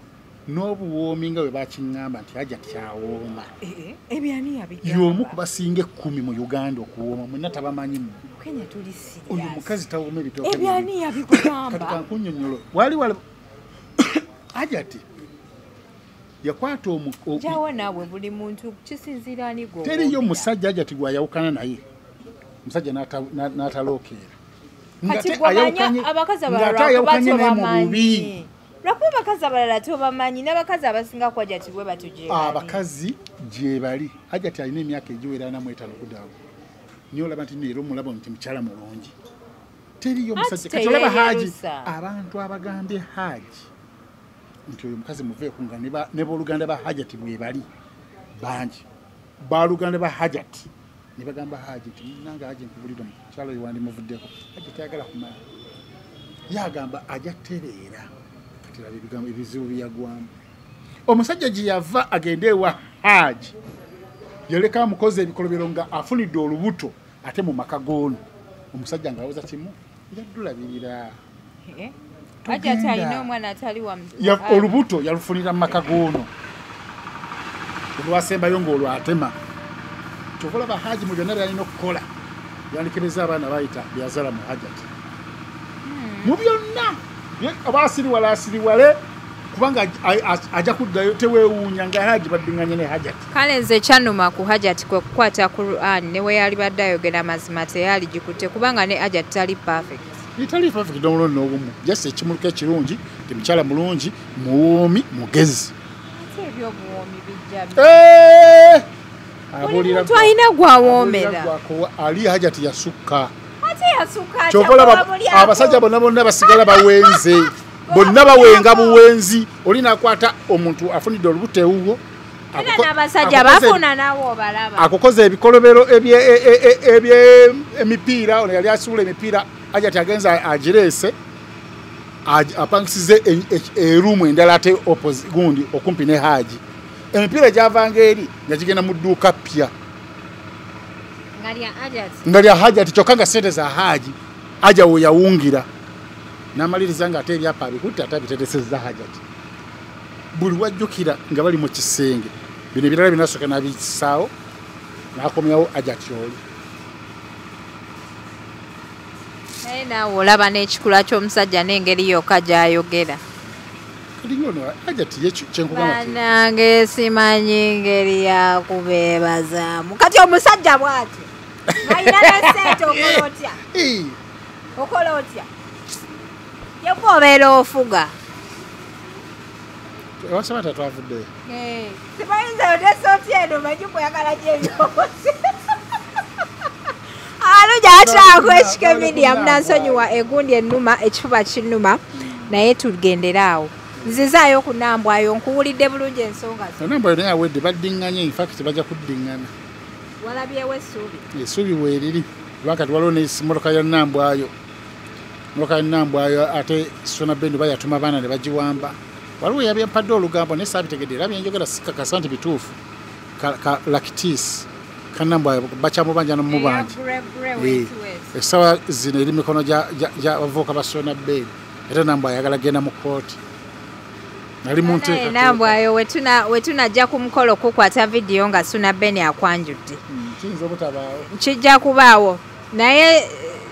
n'obuwoomi nga bwe bakiŋŋamba nti Hajati awooma ebyani yabigamba y'omu ku basinga 10 mu Uganda okuwooma mwenna tabamanyi Kenya tuli serious oyo mukazi tawooma ebitooke ebyani yabigamba kati kankunnyonnyola wali Hajati yakwata jawa nawe buli muntu kisinziira ani go teriyo musajja Hajati gwayawukana naye musajja n'atalookeera kati gwamanya abakazi abalala bamanyi lwakuba abakazi abalala tobamanyi n'abakazi abasinga ku Hajati bwe batuje abakazi gye bali Hajati alina emyaka egiwera 45 kudaawo niyo olaba nti neero mulaba nti mukyala mulungi teriyo musajja kati olaba Haji abantu abagambye Haji nti oyo mukazi muveeku nga ne booluganda ba Hajati bwe bali bangi baaluganda ba Hajati ne bagamba Haji nti nange Haji nkubulira mukyalo oyo wandimuvuddeko Haji tayagala kumanya yagamba ajja tereera kati laba ebigambo ebizibu byagwamu omusajja gye yava agende ewa Haji yaleka amukoze ebikolobero nga afunidde olubuto ate mu maka goono omusajja ng'awoza kimu yaddulabirira Hajati alina omwana atali wa olubuto yalufunira mu maka goono olwasembayo ng'olwatema kyokulaba Haji mu byonna byalina okukola yandikiriza abaana bayita byazala mu Hajati mu byonna abaasiriwala asiriwale kubanga ajja kuddayo teweewuunya nga Haji baddinganye ne Hajati kale nze kyannuma ku Hajati kwe kukwata Quran ne we yali badde ayogera mazima teyali gikutte kubanga ne Hajati tali perfect itali perfect n'omulundi n'ogumu just ekimuluka ekirungi ti mukyala mulungi muwoomi mugezi ebyobuwoomi bijja muntu alina gwawoomera ali Hajati yasukka ate yasukka kyokolaba abasajja bonna basigala bawenze bonna bawenga buwenzi oli nakwata omuntu afunidde olubuto ewuwo n'abasajja bafuna naawe obalaba akukoza ebikolobero emipiira ono yali asuula emipiira Hajati agenza agireese apangisize erumu endala ate gundi okumpi ne Haji emipiira gyavanga eri nga gigenda mu dduuka ppya nga lya Hajati kyokka nga sente za Haji aja we yawungira n'amaliriza nga ate ebyapa abikutte ate abiteresezza Hajati buli wajjukira nga bali mu kisenge bino ebirala binasooka n'abisaawo n'akomyawo Hajati oli naye naawe olaba n'ekikula ky'omusajja n'engeri yokka gy'ayogera banange simanyi ngeri yakubeebazaamu kati omusajja bw'atyo ng'alina n'essente okola otya yekwa obeera ofuga ewasaba tatwavuddeyo simayinza yo nesoti eno manyi kweyagala gyebyobozi abalungi abatulaba ku HK Media munansonyiwa egundi ennuma ekifuba kinnuma naye tugenderaawo nzizaayo ku Nambwayo nkuwulidde bulungi ensonga zo. Nambwayo naye awedde baddiŋŋanye infact bajja kuddiŋŋana. Walabyewo essuubi? Essuubi weeriri lwakati waliwo n'emmotoka ya Nambwayo. Emmotoka ya Nambwayo ate Sona Bend bayatuma abaana ne bagiwamba. Waliwo yabimpadde olugambo naye saabitegedde era byenjogera sikakasa nti bituufu. Lakitis Kanambwayo bakyamubanja n'omubanja. Essaawa zino eri mikono gy'abavubuka ba Sona Bend. Era Nambwayo ayagala genda mu kkooti. Nali mu nteekateeka. Nambwayo we tunajja ku mukolo kukwata vidiyo nga Sona Bend akwanjudde. Kiyinza obutabaawo. Kijja kubaawo naye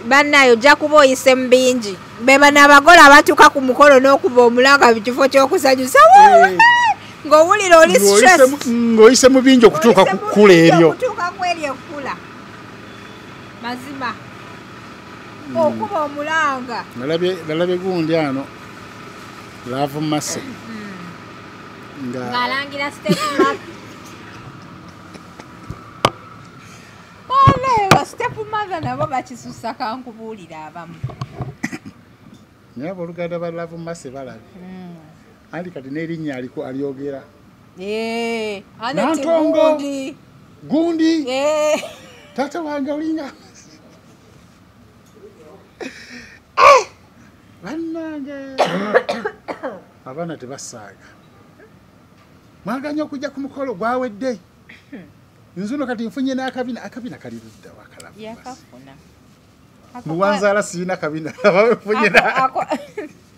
bannayo ojja kuba oyise mu bingi. Be bano abagole abatuuka ku mukolo n'okuba omulanga mu kifo ky'okusanyusa ng'owulira oli stress. Ng'oyise mu bingi okutuuka ku kkula eryo. Okutuuka ku eryo ekkula. Mazima. Okuba omulanga. Nalabye gundi ano Love Masse. Ng'alangira Step Mark. Oleeba Step Mother nabo bakisusa kankubuulira abamu. Naye abooluganda ba Love Masse balabe. Andi kati n'erinnya aliko alyogera. Nantongo. Gundi. Tata wange olinga. Bannange. Abaana tebasaaga. Mwaganya okujja ku mukolo gwawedde. Nzuno kati nfunye n'akabina kali ludda wakalaba. Yakafuna. Muwanzaala siina kabina.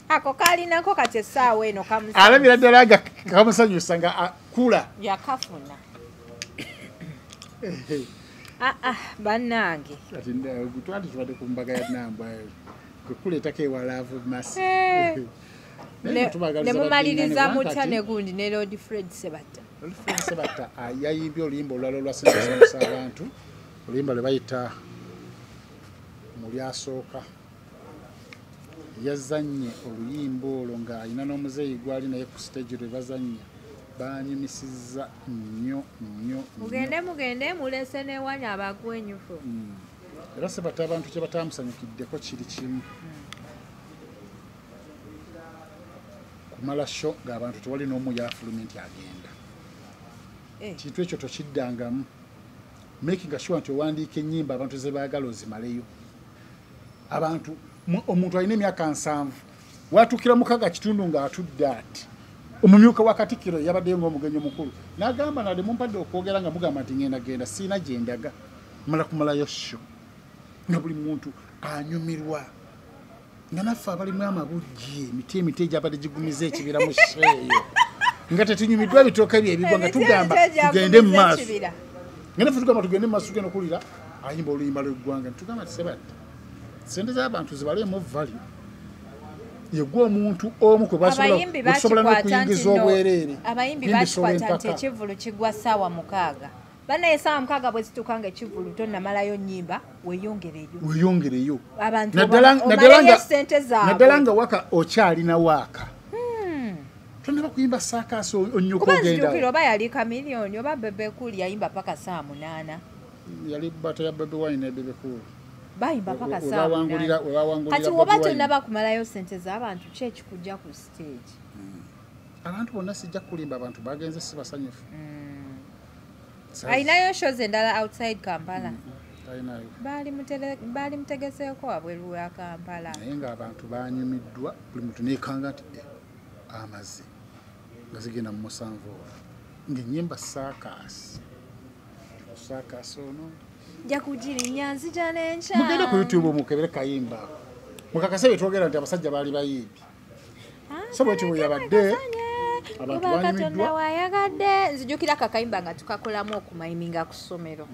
Ako kalinako kati essaawa eno kamusanyusa. Alabira ddala nga kamusanyusa nga akula. Yakafuna. Bannange. Kati twali tubadde ku mbaga ya Nambwayo. Kukuleetako ewa Love Masse. Ne mumaliriza mutya ne gundi ne Lord Fred Sebatta. Lord Fred Sebatta yayimbye oluyimba olulala olwasanyusa abantu. Oluyimba lwe bayita mu lyasooka. Yazannye oluyimba olwo ng'alina n'omuzeeyi gwali naye ku stage lwe bazannya. Baanyumisizza nnyo. Mugende mulese newanya abagwenyufu. Era Sebatta abantu kye batamusanyukiddeko kiri kimu. Kumala show ng'abantu tewali n'omu yafulumya nti agenda. Kintu ekyo tokiddangamu. Making sure nti owandiika ennyimba abantu ze baagala ozimaleyo. Abantu omuntu alina emyaka 7 watuukira mukaga kitundu ng'atudde ati omumyuka wa Katikkiro yabaddeyo ng'omugenyi omukulu n'agamba nade mumpadde okwogera nga mugamba nti ngenda siina gye ndaga mala kumalayo sho nga buli muntu anyumirwa nga naffe abalimu amabujje emiti egyabadde gigumiza ekibira mu sheeyo nga tetunyumiddwa ebitooka byebigwa nga tugamba tugende mu maaso nga naffe tugamba tugende mu maaso tugenda okulira ayimba oluyimba lw'eggwanga netugamba ti Sebatta sente z'abantu zibaleemu value yegwa omuntu omu kwe basobola n'okuyingiza obwereere. Abayimbi bakikwata nti ekivulu kigwa ssaawa 6. Banaye ssaawa 6 bwe zituuka nga ekivulu tonnamalayo nnyimba weeyongereyo. Abantu omaleyo ssente zaabwe. Naddala nga waka okyalina waaka. Tonnaba kuyimba saakaasi onnyoka ogenda. Kuba nzijukira oba yali Chameleone oba Bebe Cool yayimba paka ssaawa 8. Yali bata ya Bebe Wine ne Bebe Cool. Bayimba paka ssaawa 8. Kati oba tonnaba kumalayo ssente z'abantu ki ekikujja ku stage? Abantu bonna sijja kulimba abantu bagenze si basanyufu. Ayinayo shows endala outside Kampala. Ayinayo. Baali mutegeseeko wabweru wa Kampala. Naye ng'abantu baanyumiddwa buli muntu neekanga nti amazzi nga zigenda mu 7 ng'ennyimba saakaasi ono Jakujirinya nzija n'enkya. Mugende ku YouTube omukebere kayimba. Mukakase betwogera nti abasajja baali bayimbi. So bwe tibu yabadde abantu banyumiddwa. Wayagadde nzijukira kakayimba nga tukakolamu okumayiminga ku ssomero.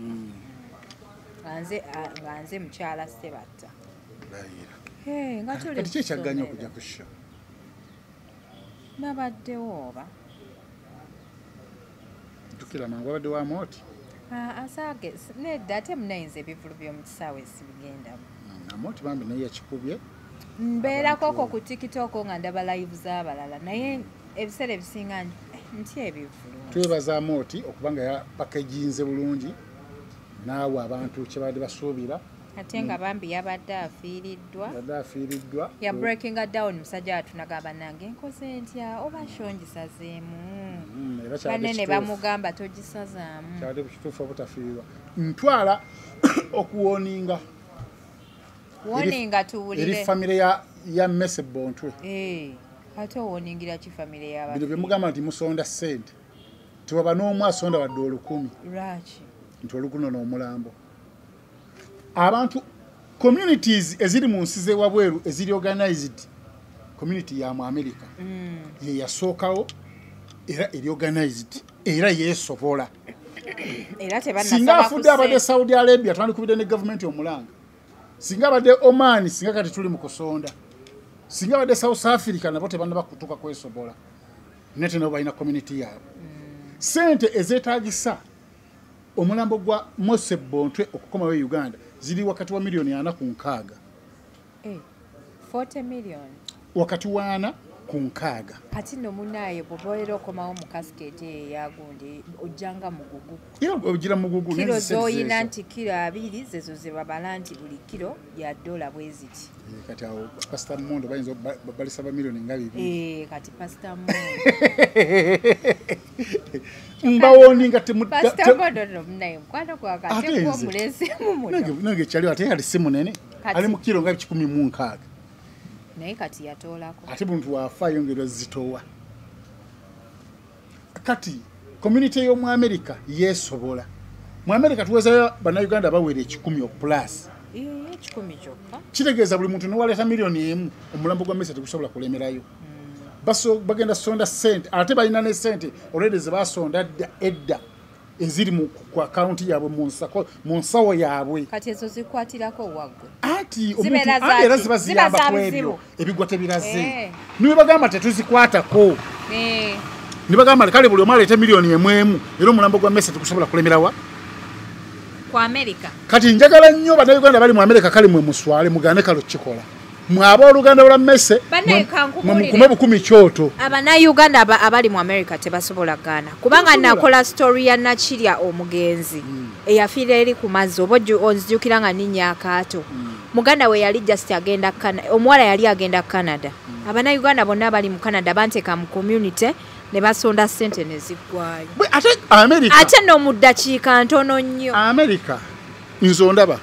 Nze mukyala Sebatta. Nga tuli. Kati ki ekyagganya okujja ku show? Nabaddewo oba. Tukira mangu abadde wa Mooti. Asage nedda ate munayinza ebivulu by'omu kisaawe sibigendamu. Mooti bambi naye yakikubye. Mbeerako okwo ku TikTok nga ndaba live z'abalala naye ebiseera ebisinga ntya ebivulu. Twebaza Mooti okubanga yapakeginze bulungi naawe abantu kye badde basuubira. ate nga bambi yabadde afiiriddwa ya breaking down musajja atunagamba nange nkoze ntya oba shongisazeemu banene bamugamba togisazaamu kyali ku kituufu obutafiirwa ntwala okuwoninga tuwulire eri famire ya Mese Bontwe ate owoningira ki famire y'abantu bino byemugamba nti musonda ssente tiwaba n'omu asonda wadde 1,000 lwaki nti olukuno n'omulambo abantu communities eziri mu nsi z'ewabweru eziri organized community ya mu America ye yasookawo era eri organized era yeesobola singa afudde abadde Saudi Arabia twandikubidde ne gavumenti omulanga singa abadde Oman singa kati tuli mu kusonda singa abadde South Africa nabo tebannaba kutuuka kwesobola nete nabo balina community yaabwe sente ezeetaagisa omulambo gwa Mose Bontwe okukomawo Uganda ziri wakati wa milioni 4 ku 6 40 million wakati wa 4 ku 6 kati no munaye bobolera okomawo mu cascade yagundi ojjanga mugugu era ogira mugugu kilo zoyina nti kilo 2 zezo zebabala nti buli kilo ya $1 bweziti kati awo Pastor Mondo bayinza balisaba milioni nga 2 kati Pastor Mondo mbawoninga Pastor Mondo no munaye mkwano kwa kati kwa mulese mumoto nange kyali ate ali simu nene ali mu kilo nga 16 naye kati yatoolako ate muntu wafa yongera zitowa kati community y'omu America yeesobola mu America tuwezayo bannayuganda bawere 10 plus 10 kyokka kitegeeza buli muntu nowaleeta milioni 1 omulambo gwa Mese tegusobola kulemerayo bagenda sonda sente ate balina ne sente already zebasonda edda eziri mu akaunti yaabwe mu nsawo yaabwe kati ezo zikwatirako waggwe ati omuntu era ziba ziyamba ku ebyo ebigwa tebiraze niwe bagamba tetuzikwatako ne bagamba kale buli omu aleete milioni 1 era omulambo gwa Mese tegusobola kulemerawa ku America kati njagala nnyo bannayuganda bali mu America kale mwe muswale mugane kalo kikola mwaba oluganda lwa Mese mukume bukumi kyoto abannayuganda abali mu America tebasobola gana kubanga nakola story ya Nakirya omugenzi eyafiira eri ku mazzi oba onzijukira nga ninya akaato muganda we yali just agenda omuwala yali agenda Canada abannayuganda bonna bali mu Canada banteka mu community ne basonda sente ne ziggwayo ate no mu ddakiika ntono nnyo America nzondaba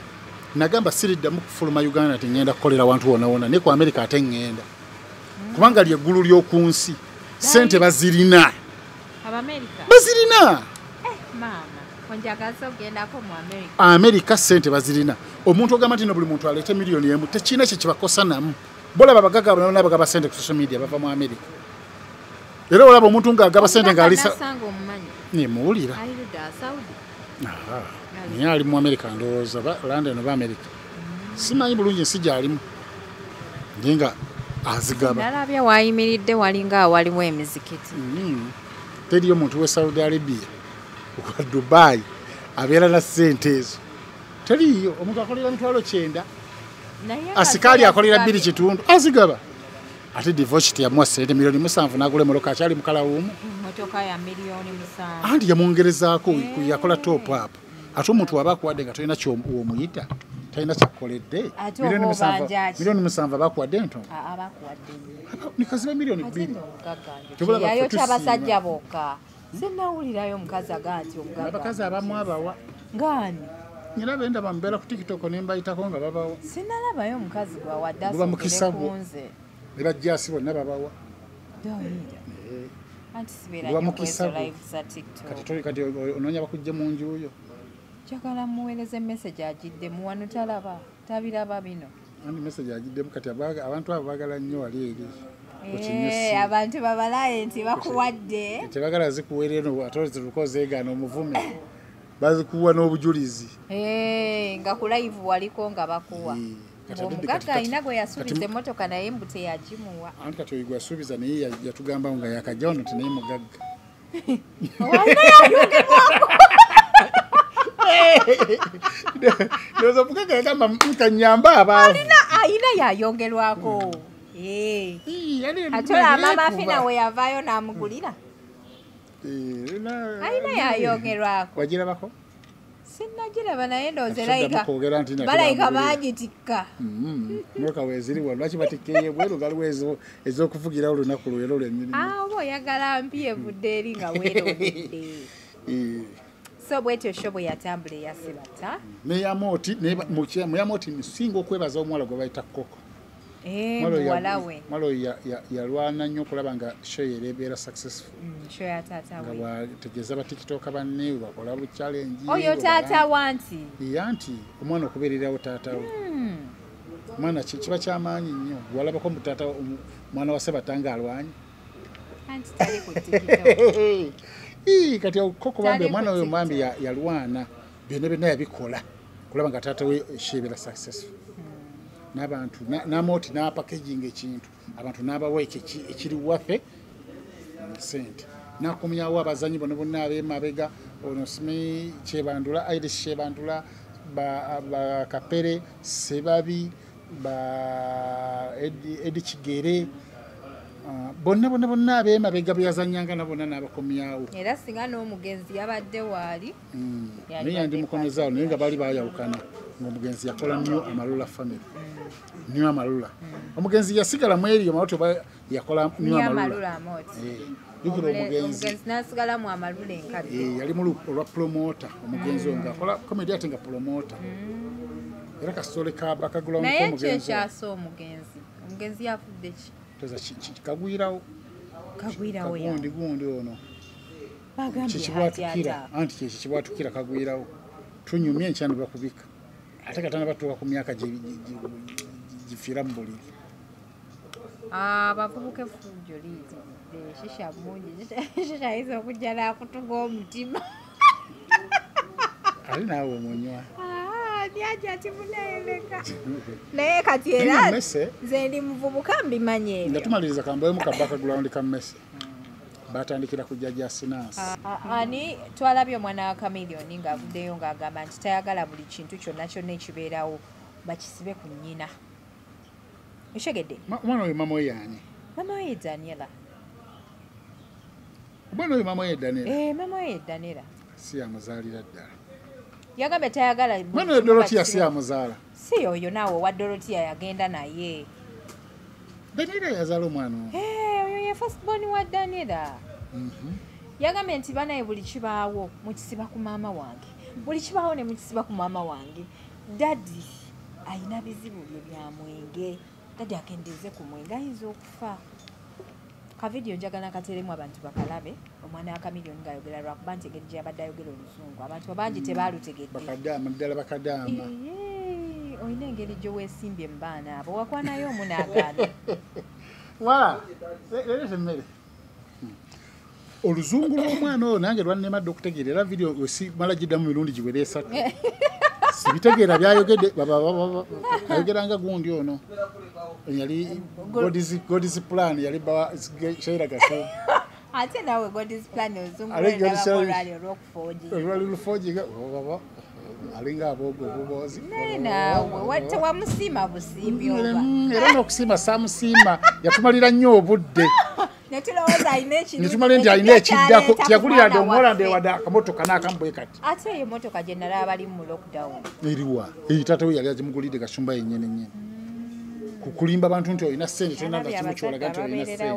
nagamba siriddamu kufuluma Uganda tengenda kukolera wantu wona ne ku America ate ngenda kubanga ly'eggulu ly'oku nsi sente bazirina mama onjagaza ogendako mu America sente bazirina omuntu ogamba nti no buli muntu aleete milioni 1 tekina kye kibakosa namu bolaba bagaga n'abagaba sente ku social media bava mu America era olaba omuntu ng'agaba sente ng'alisa nemuwulira naye ali mu America ndowooza London oba America simanyi bulungi ensi gy'alimu nga azigaba nalabye wayimiridde walinga awaliwo emizikiti teriyo omuntu we Saudi Arabia okwa Dubai abeera na ssente ezo teriyo omuntu akolera 9,000 asikaali akolera 2 kitundu azigaba ate divorce yamuwa sente milioni 7 n'agula emmotoka akyali mukalawumu motoka ya milioni 7 anti yamwongerezaako yakola top up ate omuntu waba akuwadde nga tolina kyomuyita talina kyakukoledde milioni 7 bakuwadde nto nikaziba milioni 2 yayo kyabasajja bokka sinawulirayo omukazi agati abakazi abamu abawa ngani nyina benda bambeera ku TikTok nembayitako nga babawa sinalabayo omukazi gwawadde asokunze ne bajjaasi bonna babawa kati onoonya bakujje mu njuyo njagala muweereze message agiddemu wano talaba tabiraba bino andi message agiddemu kati abantu abo baagala nnyo wali eri abantu babalaye nti bakuwadde tebagala zikuweereno ate zitukozeegana omuvume bazikuwa n'obujulizi nga ku live waliko nga bakuwa omugagga alina gwe yasuubiza emmotoka naye mbu teyagimuwa anti kati oyo gwe yasuubiza naye yatugamba nga yakajja wano ti naye mugagga ndoza mugagga yagamba nkanyamba abantu ayina yayongerwako ate olaba Mafina we yavaayo n'amugulira ayina yayongerwako wagirabako Sinnagiraba naye ndowooza balayika baagitikka. Mmotoka weeziriwa lwaki batikkeeye bweru galiwo ez'okuvugirawo olunaku lwero lwennyini. Oba oyagala mpi evudde eri nga weeronedde. So bwetyo sho bwe yatambula eyasibata. Muyamoti nsinga okwebaza omuwala gwe bayita Koko. Muwala we. Mwalo yalwana nnyo okulaba nga show ebeera successful. Show ya taata we. Nga bategeeza ba TikTok banne bakola bu challenge. Oyo taata wanti. Yanti omwana okubeererawo taata we. Mwana kiba kyamaanyi nnyo. Walabako mu taata mwana wa Ssebatanga alwanye. Anti tali ku TikTok. Kati Koko bambi omwana oyo mwambi yalwana byonna yabikola kulaba nga taata we shebeera successful. N'abantu n'amoti n'apackaging ekintu abantu n'abawa ekiri waffe sente n'akomyawo abazanyi bonna ab'emabega ono Simi Kyebandula Irish Kyebandula ba Kapere Sebabi ba Edi Kigere bonna ab'emabega byazanyanga nabona n'abakomyawo era singa n'omugenzi yabadde waali naye ndi mukomezaawo naye nga baali bayawukana ng'omugenzi yakola nnyo Amalula family nnyo Amalula omugenzi yasigala mu eriyo mawoti oba yakola nnyo Amalula yukira omugenzi n'asigala mu Amalula enkadde yali mu olwa promoter omugenzi nga akola comedy ate nga promoter era kasitole bakagulawo naye kyekyasa omugenzi yafudde ki kagwirawo gundi ono kikibwatukira anti kikibwatukira kagwirawo tunyumye enkyani bakubika ate katana batuuka ku myaka gifiira mu buliri abavubuka efujjo liizidde shisha mungi shisha iza okujja n'akutuga omutima ali naawe omunywa Nyaja ati munaemeka. Naye kati era nze ndi muvubuka mbimanye. Nga tumaliriza kambayo mu background ka Messi. Batandikira kujja Jasinasi. Ani twalabye omwana wa Chameleon nga avuddeyo ng'agamba nti tayagala buli kintu kyonna ekibeerawo bakisibe ku nnyina. Oshegedde? Omwana oyo mama we yaani? Mama we Daniela. Omwana oyo mama we Daniela? Mama we Daniela. Si amuzaalira ddala. Yagambe tayagala mwana Dorothea si amuzaala si oyo naawe wa Dorothea yagenda naye Daniela yazaala omwana oyo ye first born wa Daniela yagambe nti banaye buli kibaawo mukisiba ku maama wange buli kibaawo ne mukisiba ku maama wange dadi ayina bizibu bye bya mwenge dadi akendeze ku mwenge ayinza okufa ka video njagala kateremu abantu bakalabe omwana wa Chameleon ngayogera lwakuba ntegedde abadde ayogera oluzungu abantu abangi tebaalutegedde bakadaama ddala bakadaama oyina engeri gye weesimbye mu baana abo wakwanayo omunaagaana wala leeta emmere oluzungu lw'omwana oyo nange lwannemadde okutegeera era video wesimala giddamu mirundi giwera esatu sibitegeera byayogedde ayogeranga gundi ono yali God's plan yali Shaira Gasho ate nawe God's plan ozungu olwokufoji alinga abogo bubozi nawe tewamusima busimbi era n'okusima samusima yatumalira nnyo obudde netumale nti alina ekiddako tiyagulira dde omuwola ndewada akamotoka n'akambwe kati ate eyo motoka gye nalaba bali mu lockdown eriwa taata we yali agimugulidde Gashumba yennyini nnyini kukulimba abantu nti olina ssente tolina nakimu kyolaga nti olina ssente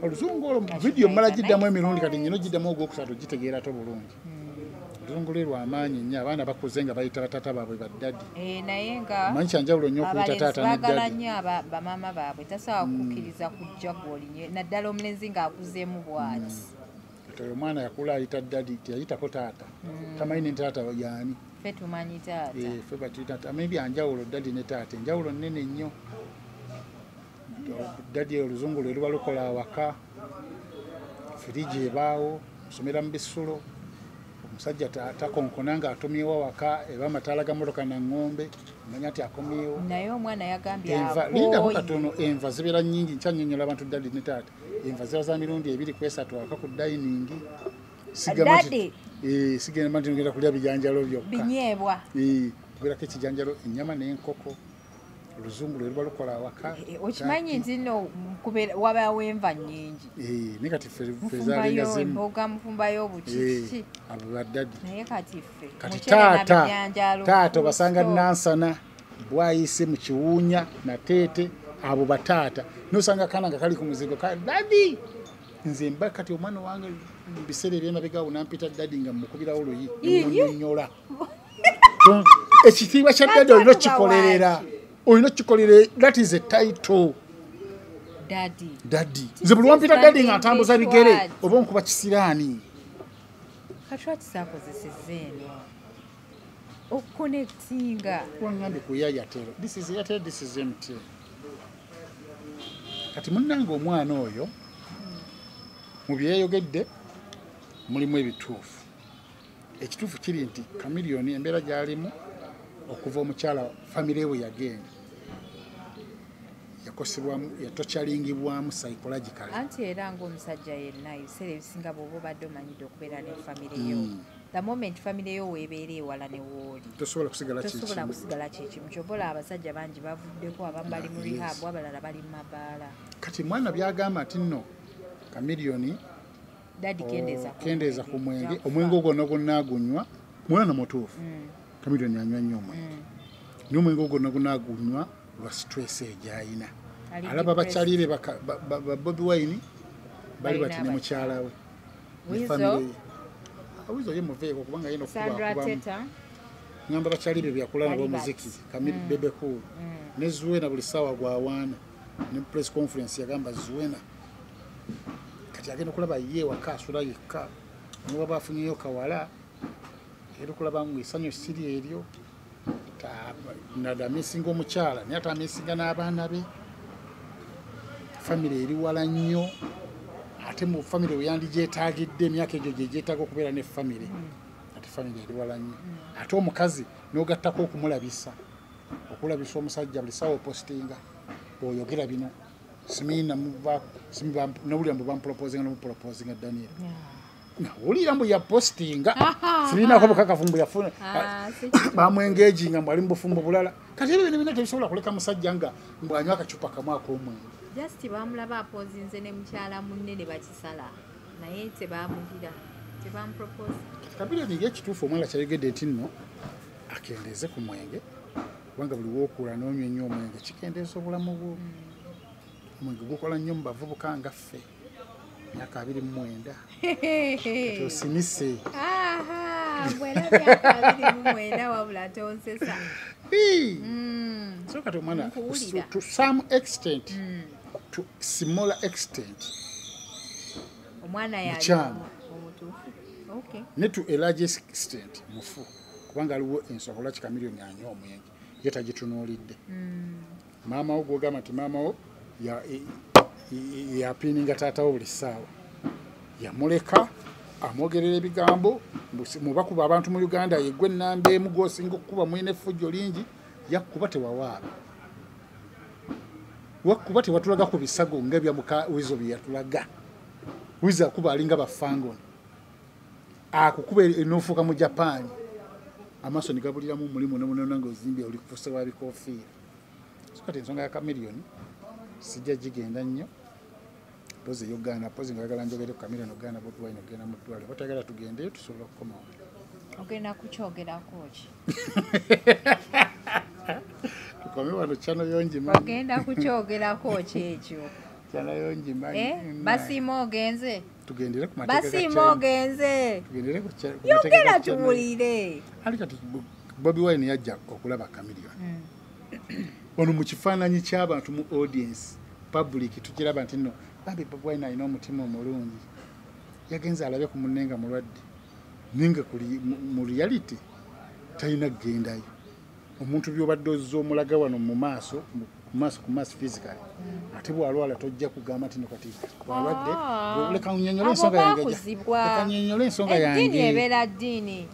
oluzungu olwo vidiyo mmala giddamu emirundi kati nyino giddamu ogwokusatu gitegeera to bulungi oluzungu lwe lwamaanyi nnyo abaana bakuze nga bayita bataata baabwe baddadi naye nga manyi kyanjawulo nnyo okuyita taata baagala nnyo bamaama baabwe tasobola kukkiriza kujja gwolinye naddala omulenzi ng'akuzeemu bw'ati oyo omwana yakula ayita ddadi teyayitako taata tamanyi ne taata yaani ffe tumanyi taata ffe batuyita taata maybe anjawulo ddadi ne taata enjawulo nnene nnyo ddadi oluzungu lwe luba lukola awaka firiji ebaawo osomera mu bisulo omusajja takonkona nga atomyewo awaka eba amataala ga motoka na ng'ombe omanya nti akomyewo naye omwana yagambye lindako katono enva zibeera nnyingi nkyanyonyola abantu ddadi ne taata enva ziba za mirundi 2-3 awaka ku dayiningi sigamba nti ngenda kulya bijanjalo byokka binyeebwa tubeerako ekijanjalo ennyama n'enkoko oluzungu lwe luba lukola awaka okimanyi nti no wabaawo enva nnyingi ne kati ffe zaalinga zimu mboga mufumbayo obuki abo baddadi naye kati ffe kati taata obasanga nansana bwayise mu kiwuunya nateete abo bataata nosanga kana nga kali ku muzigo dadi nze mba kati omwana wange mu biseera ebyemabegaawo nampita dadi nga mukubirawo luyi munyonyola ekitiibwa kya dadi olina okikolerera that is a title dadi nze buli wampita dadi nga ntambuza bigere oba onkuba kisiraani katwatisakozeseza eno okuconnectinga wangambe ku Airtel this is Airtel this is MTN kati munnanga omwana oyo mu byeyogedde mulimu ebituufu ekituufu kiri nti Chameleone embeera gy'alimu okuva omukyala famire we yagenda yakosebwamu yatokyalingibwamu psychologically anti era ng'omusajja yenna ebiseera ebisinga bw'oba obadde omanyidde okubeera ne famire yo the moment famire yo weebeera ewala ne wooli tosobola kusigala kyekimu kyobola abasajja bangi bavuddeko abamu bali mu rehab abalala bali mu mabaala kati mwana byagamba ati nno Chameleone dadi kendeeza ku mwenge omwenge ogwo gwonna agunywa mwana mutuufu Chameleone anywa nnyo omwenge naye omwenge ogwo gwonna agunywa lwa stress egyayina alaba bakyali be Bobi Wine bali bati ne mukyala we Wizo ye muveeko kubanga yino kuba ngamba bakyali be byakula nabo muziki Bebe Cool ne Zuena buli sawa gwawaana ne press conference yagamba Zuena kati agenda okulaba ye waka asula yekka niba bafunyeyo kawala era okulaba ngu esanyo siri eryo nadamisinga omukyala naye atamisinga n'abaana be famire eri wala nnyo ate mu famire weyandigyetaagidde emyaka egyo gyegyetaaga okubeera ne famire ate famire eri wala nnyo ate omukazi n'ogattako okumulabisa okulabisa omusajja buli sawa opostinga oyogera bino simina nawulira mbu bampropoozinga nomupropoozinga Daniel nawulira mbu yapostinga sirinako bukakafu mbu yafuna bamwengeginga mbu ali mu bufumbo bulala kati ebyo bino bina tebisobola kuleka musajja nga mbu anywa akacupa kamu ak'omwenge just bamulaba apozinze ne mukyala munne ne bakisala naye tebamulira tebampropose Chameleone ng'ekituufu omwana kyayogedde nti nno akendeeze ku mwenge kubanga buli wookula n'onywa ennyo omwenge kikendeeza obulamu bwo omwenge gukola nnyo mu bavubuka nga ffe myaka 29 osimise bwera myaka 29 wabula tonsesa so kati omwana to some extent to smaller extent omwana yakyama okay ne to a large extent mufu kubanga aliwo ensonga lwaki Chameleone anywa omwenge ye tagitunuulidde maama wo gwogamba nti maama wo yapiininga taatawo buli ssaawa yamuleka amwogerera ebigambo mubakuba abantu mu Uganda yeggwe ennamba emu gw'osinga okukuba mwine effujjo lingi yakkuba tewawaaba wakkuba tewatulaga ku bisago ng'ebya muka Wizo bye yatulaga Wizo akuba alinga bafangoni akukuba enoofuuka mu Japan amaaso ne gabuliramu omulimu nomunona ng'ozimbye oli kufusa wa bikoofiira so kati ensonga ya Chameleone sijja gigenda nnyo pozi Uganda pozi ngayagala njogere ku Chameleone Uganda Bobi Wine ogenda mu ddwaliro batayagala tugendeyo tusobola okukomawo ogenda kukyogerako ki tukome wano Channel Yonjimanyi ogenda kukyogerako ki ekyo Channel Yonjimanyi basiima ogenze tugendere ku mateeka basiima ogenze tugendere ku yogera tuwulire ali kati Bobi Wine yajja okulaba Chameleone ono mu kifaananyi ky'abantu mu audience public tukiraba nti nno bambi Bobi Wine alina omutima omulungi yagenze alabe ku munnenga mulwadde ninga mu reality talina kugendayo omuntu byobadde ozza omulaga wano mu maaso ku maaso physically ate bwalwala tojja kugamba nti kati bwalwadde leka nnyonnyola ensonga yange leka nnyonnyola ensonga yange eddiini ebeera ddiini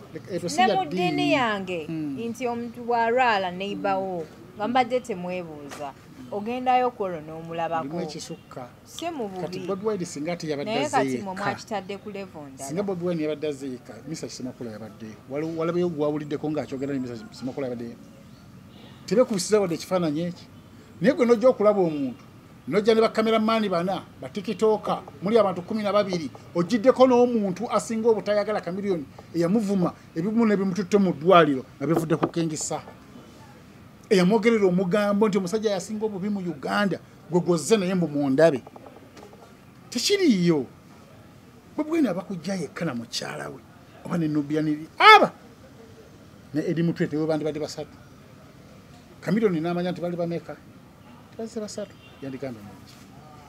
ne mu ddiini yange nti omuntu bwalwala neibawo bambadde temwebuuza ogendayo kwolwo n'omulabako limu ekisukka si mu bubi kati Bobi Wine singa ate yabadde naye kati mwe azeeka mwakitadde ku level ndala singa Bobi Wine yabadde azeeka Mr. Semakula yabaddeyo walabayo gwawuliddeko ng'akyogera ne Mr. Semakula yabaddeyo tebekubisiza wadde ekifaananyi eki naye gwe nojja okulaba omuntu nojja ne bakameramaani bana batikitooka muli abantu 12 ogiddeko n'omuntu asinga obutayagala Chameleone eyamuvuma ebimu nebimututte mu ddwaliro nga bivudde ku kengisa eyamwogerera omugambo nti omusajja yasinga obubi mu Uganda gwe gozze naye mbu mundabe tekiriiyo bwe bwena abakujja yekka na mukyala we oba ne Nubian aba ne edi mutwe tewe bandi badde basatu Chameleone n'amanya nti bali bameka tebazze basatu yandigambe mungi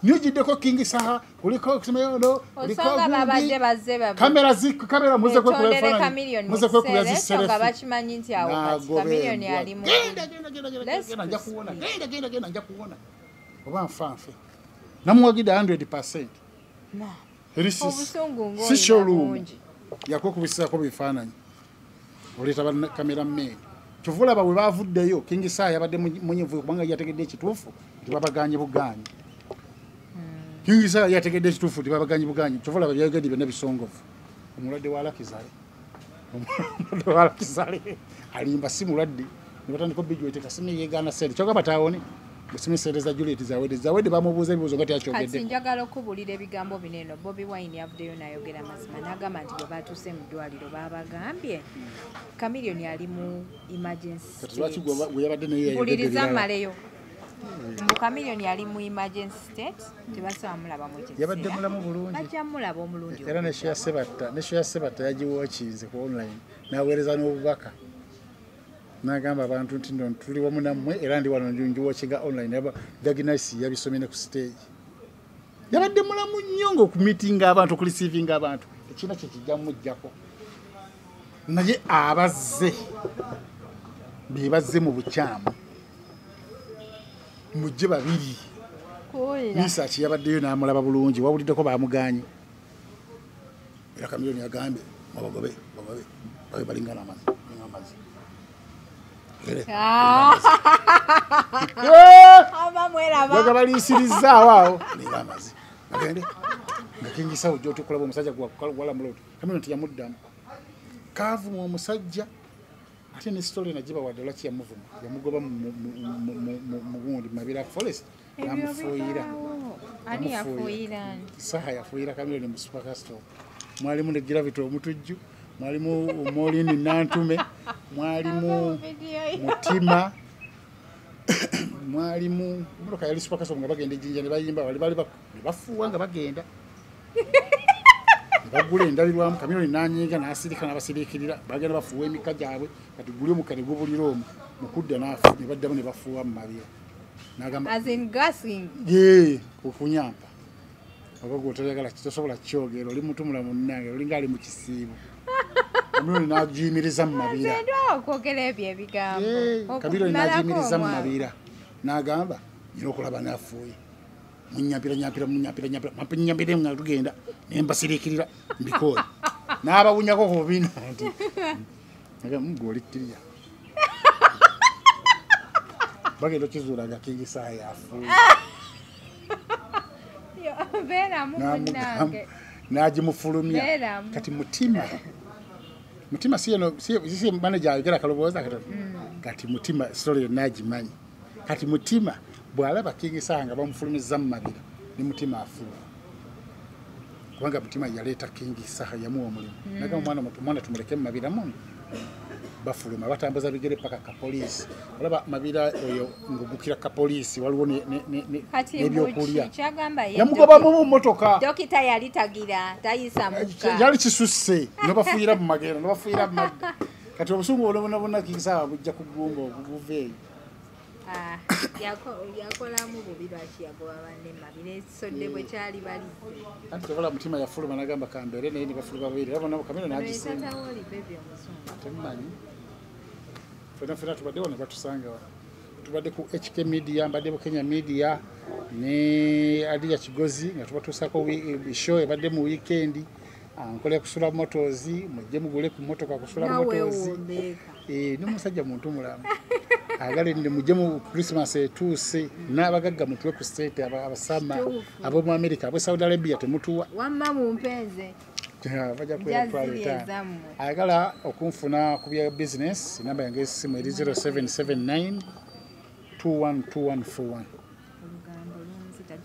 niyo jiddeko King Saha kuliko kusemeyono osanga babadde bazze kamera muze kwe kulefana Chameleone muze kwe kuyazi selfie nga bakimanyi nti awo kati Chameleone ali mu genda nja kuona genda nja kuona oba nfanfe namuwagida 100% obusungu ngo si showroom yako kubisako bifaananyi oleta ba kamera mmene tuvula bawe bavuddeyo King Saha yabadde munyevu kubanga yategedde ekituufu tibabaganye buganye King Saha yategedde ekituufu tibabaganye buganye tuvula babyagedi byonna bisongovu omulwadde wa Lakizale alimba si mulwadde nibatandika bijwete kasimi yegana sente kyoga batawone busimi sereza Juliet zawede bamubuuza ebibuuzo ngati akyogedde kati njagala okubulira ebigambo bineno Bobi Wine yavuddeyo nayogera mazima n'agamba nti bwe batuuse mu ddwaliro babagambye Chameleone ali mu emergency buliriza mmaleyo mu Chameleone ali mu emergency state tebasobola mulaba mu ekyo yabadde mulamu bulungi bajja mulaba omulungi era ne Shea Sebatta yagiwookize ku online n'aweereza n'obubaka n'agamba abantu nti nno tuli wamu nammwe era ndi wano njiwookinga online yaba Dagnasi yabisomye ne ku stage yabadde mulamu nnyo ng'okumiitinga abantu okulisiivinga abantu ekina kye kijja mujjako naye abazze be bazze mu bukyamu mujje babiri Nisa kiyabaddeyo n'amulaba bulungi wawuliddeko bamuganye era Chameleone yagambye babagobe balingana amazi baga baliisirizaawo awo ninga amazi agende nga King Saha ojja otukulaba omusajja gwala muloti Chameleone tiyamuddamu kaavuma omusajja ate ne story nagiba wadde lwaki yamuvuma yamugoba mu gundi Mabira Forest namufuuyira ani yafuuyira Saha yafuuyira Chameleone mu Supercastle mwalimu ne Gravity omutujju mwalimu Molini Nantume mwalimu Mutima mwalimu muloka yali Supercastle nga bagenda ejjinja ne bayimba bali bafuuwa nga bagenda bagula endabirwamu Chameleone n'anyiiga n'asirika n'abasiriikirira bagenda bafuuwa emika gyabwe kati guli omukale gubulira omu mukudda n'afu ne baddamu ne bafuuwa mu Mabira n'agamba okunyampa oba gw'otoyagala kitosobola kyogera oli mutumula munnange olinga ali mu kisiibo Chameleone n'agiyimiriza mu Mabira Chameleone n'agiyimiriza mu Mabira n'agamba nyina okulaba n'afuuye munyampira nga tugenda nembasiriikirira mbikooye n'abawunyako ku bubina nti gwolikkirira bagenda okizuulaga King Saha yafuuye n'agimufulumya kati mutima si manager ayogera akalobooza katono kati mutima story yonna agimanyi kati mutima bw'alaba King Saha nga bamufulumiza mu Mabira ne mutima afuuwa kubanga mutima yaleeta King Saha yamuwa omulimu nagamba omwana tumuleke mu Mabira muno bafuluma batambuza bigere paka kapoliisi olaba Mabira oyo ngugukira kapoliisi waliwo n'ebyokulya yamugoba mu mmotoka dokita yalitagira tayisa muka yali kisusse nobafuuyira mu magero nobafuuyira mu madde kati obusungu olabona King Saha bujja kugumba obuveeyo yakolamu bubi lwaki yagoba banne Mabira esodde bwe kyali bali anti tokola mutima yafuluma nagamba kambeere naye ne bafuluma babiri abona Chameleone n'agisinga temumanyi fena tubaddewo ne batusanga tubadde ku HK Media mbadde Kenya Media ne Adia Kigozi nga tubatuusako show ebadde mu weekend nkole kusula motors mujje mugule ku motoka kusula motors n'omusajja muntu mulamu agale ndi mujje mu Christmas etuuse n'abagagga mutwe ku state abasama abo mu America abo Saudi Arabia temutuwa wamma mu mpenze baja kwetwaleta ayagala okunfuna ku bya business namba yange esimu eri 0779 212141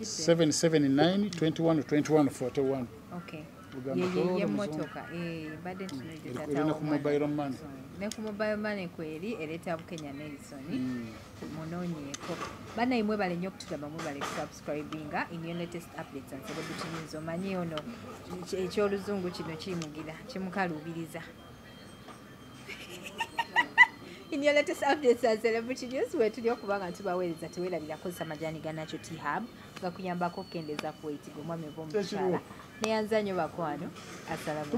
779 21 21 41. Okay. Ye motoka badde ntunulira ku mobile money. Ne ku mobile money kweri ereta Bukenya Nelson munoonyeeko bana imwe bale nnyo okutulaba mwe bale subscribinga in your latest updates and celebrity news omanyi ono ekyoluzungu kino kimugira kimukalubiriza in your latest updates and celebrity news we tuli okubanga tubaweereza teweerabira kozesa majani ga Nacho Tea Hub nga kuyambako okukendeza ku weight gwe mwami b'omukyala neyanza nnyo bakwano. Assalamu.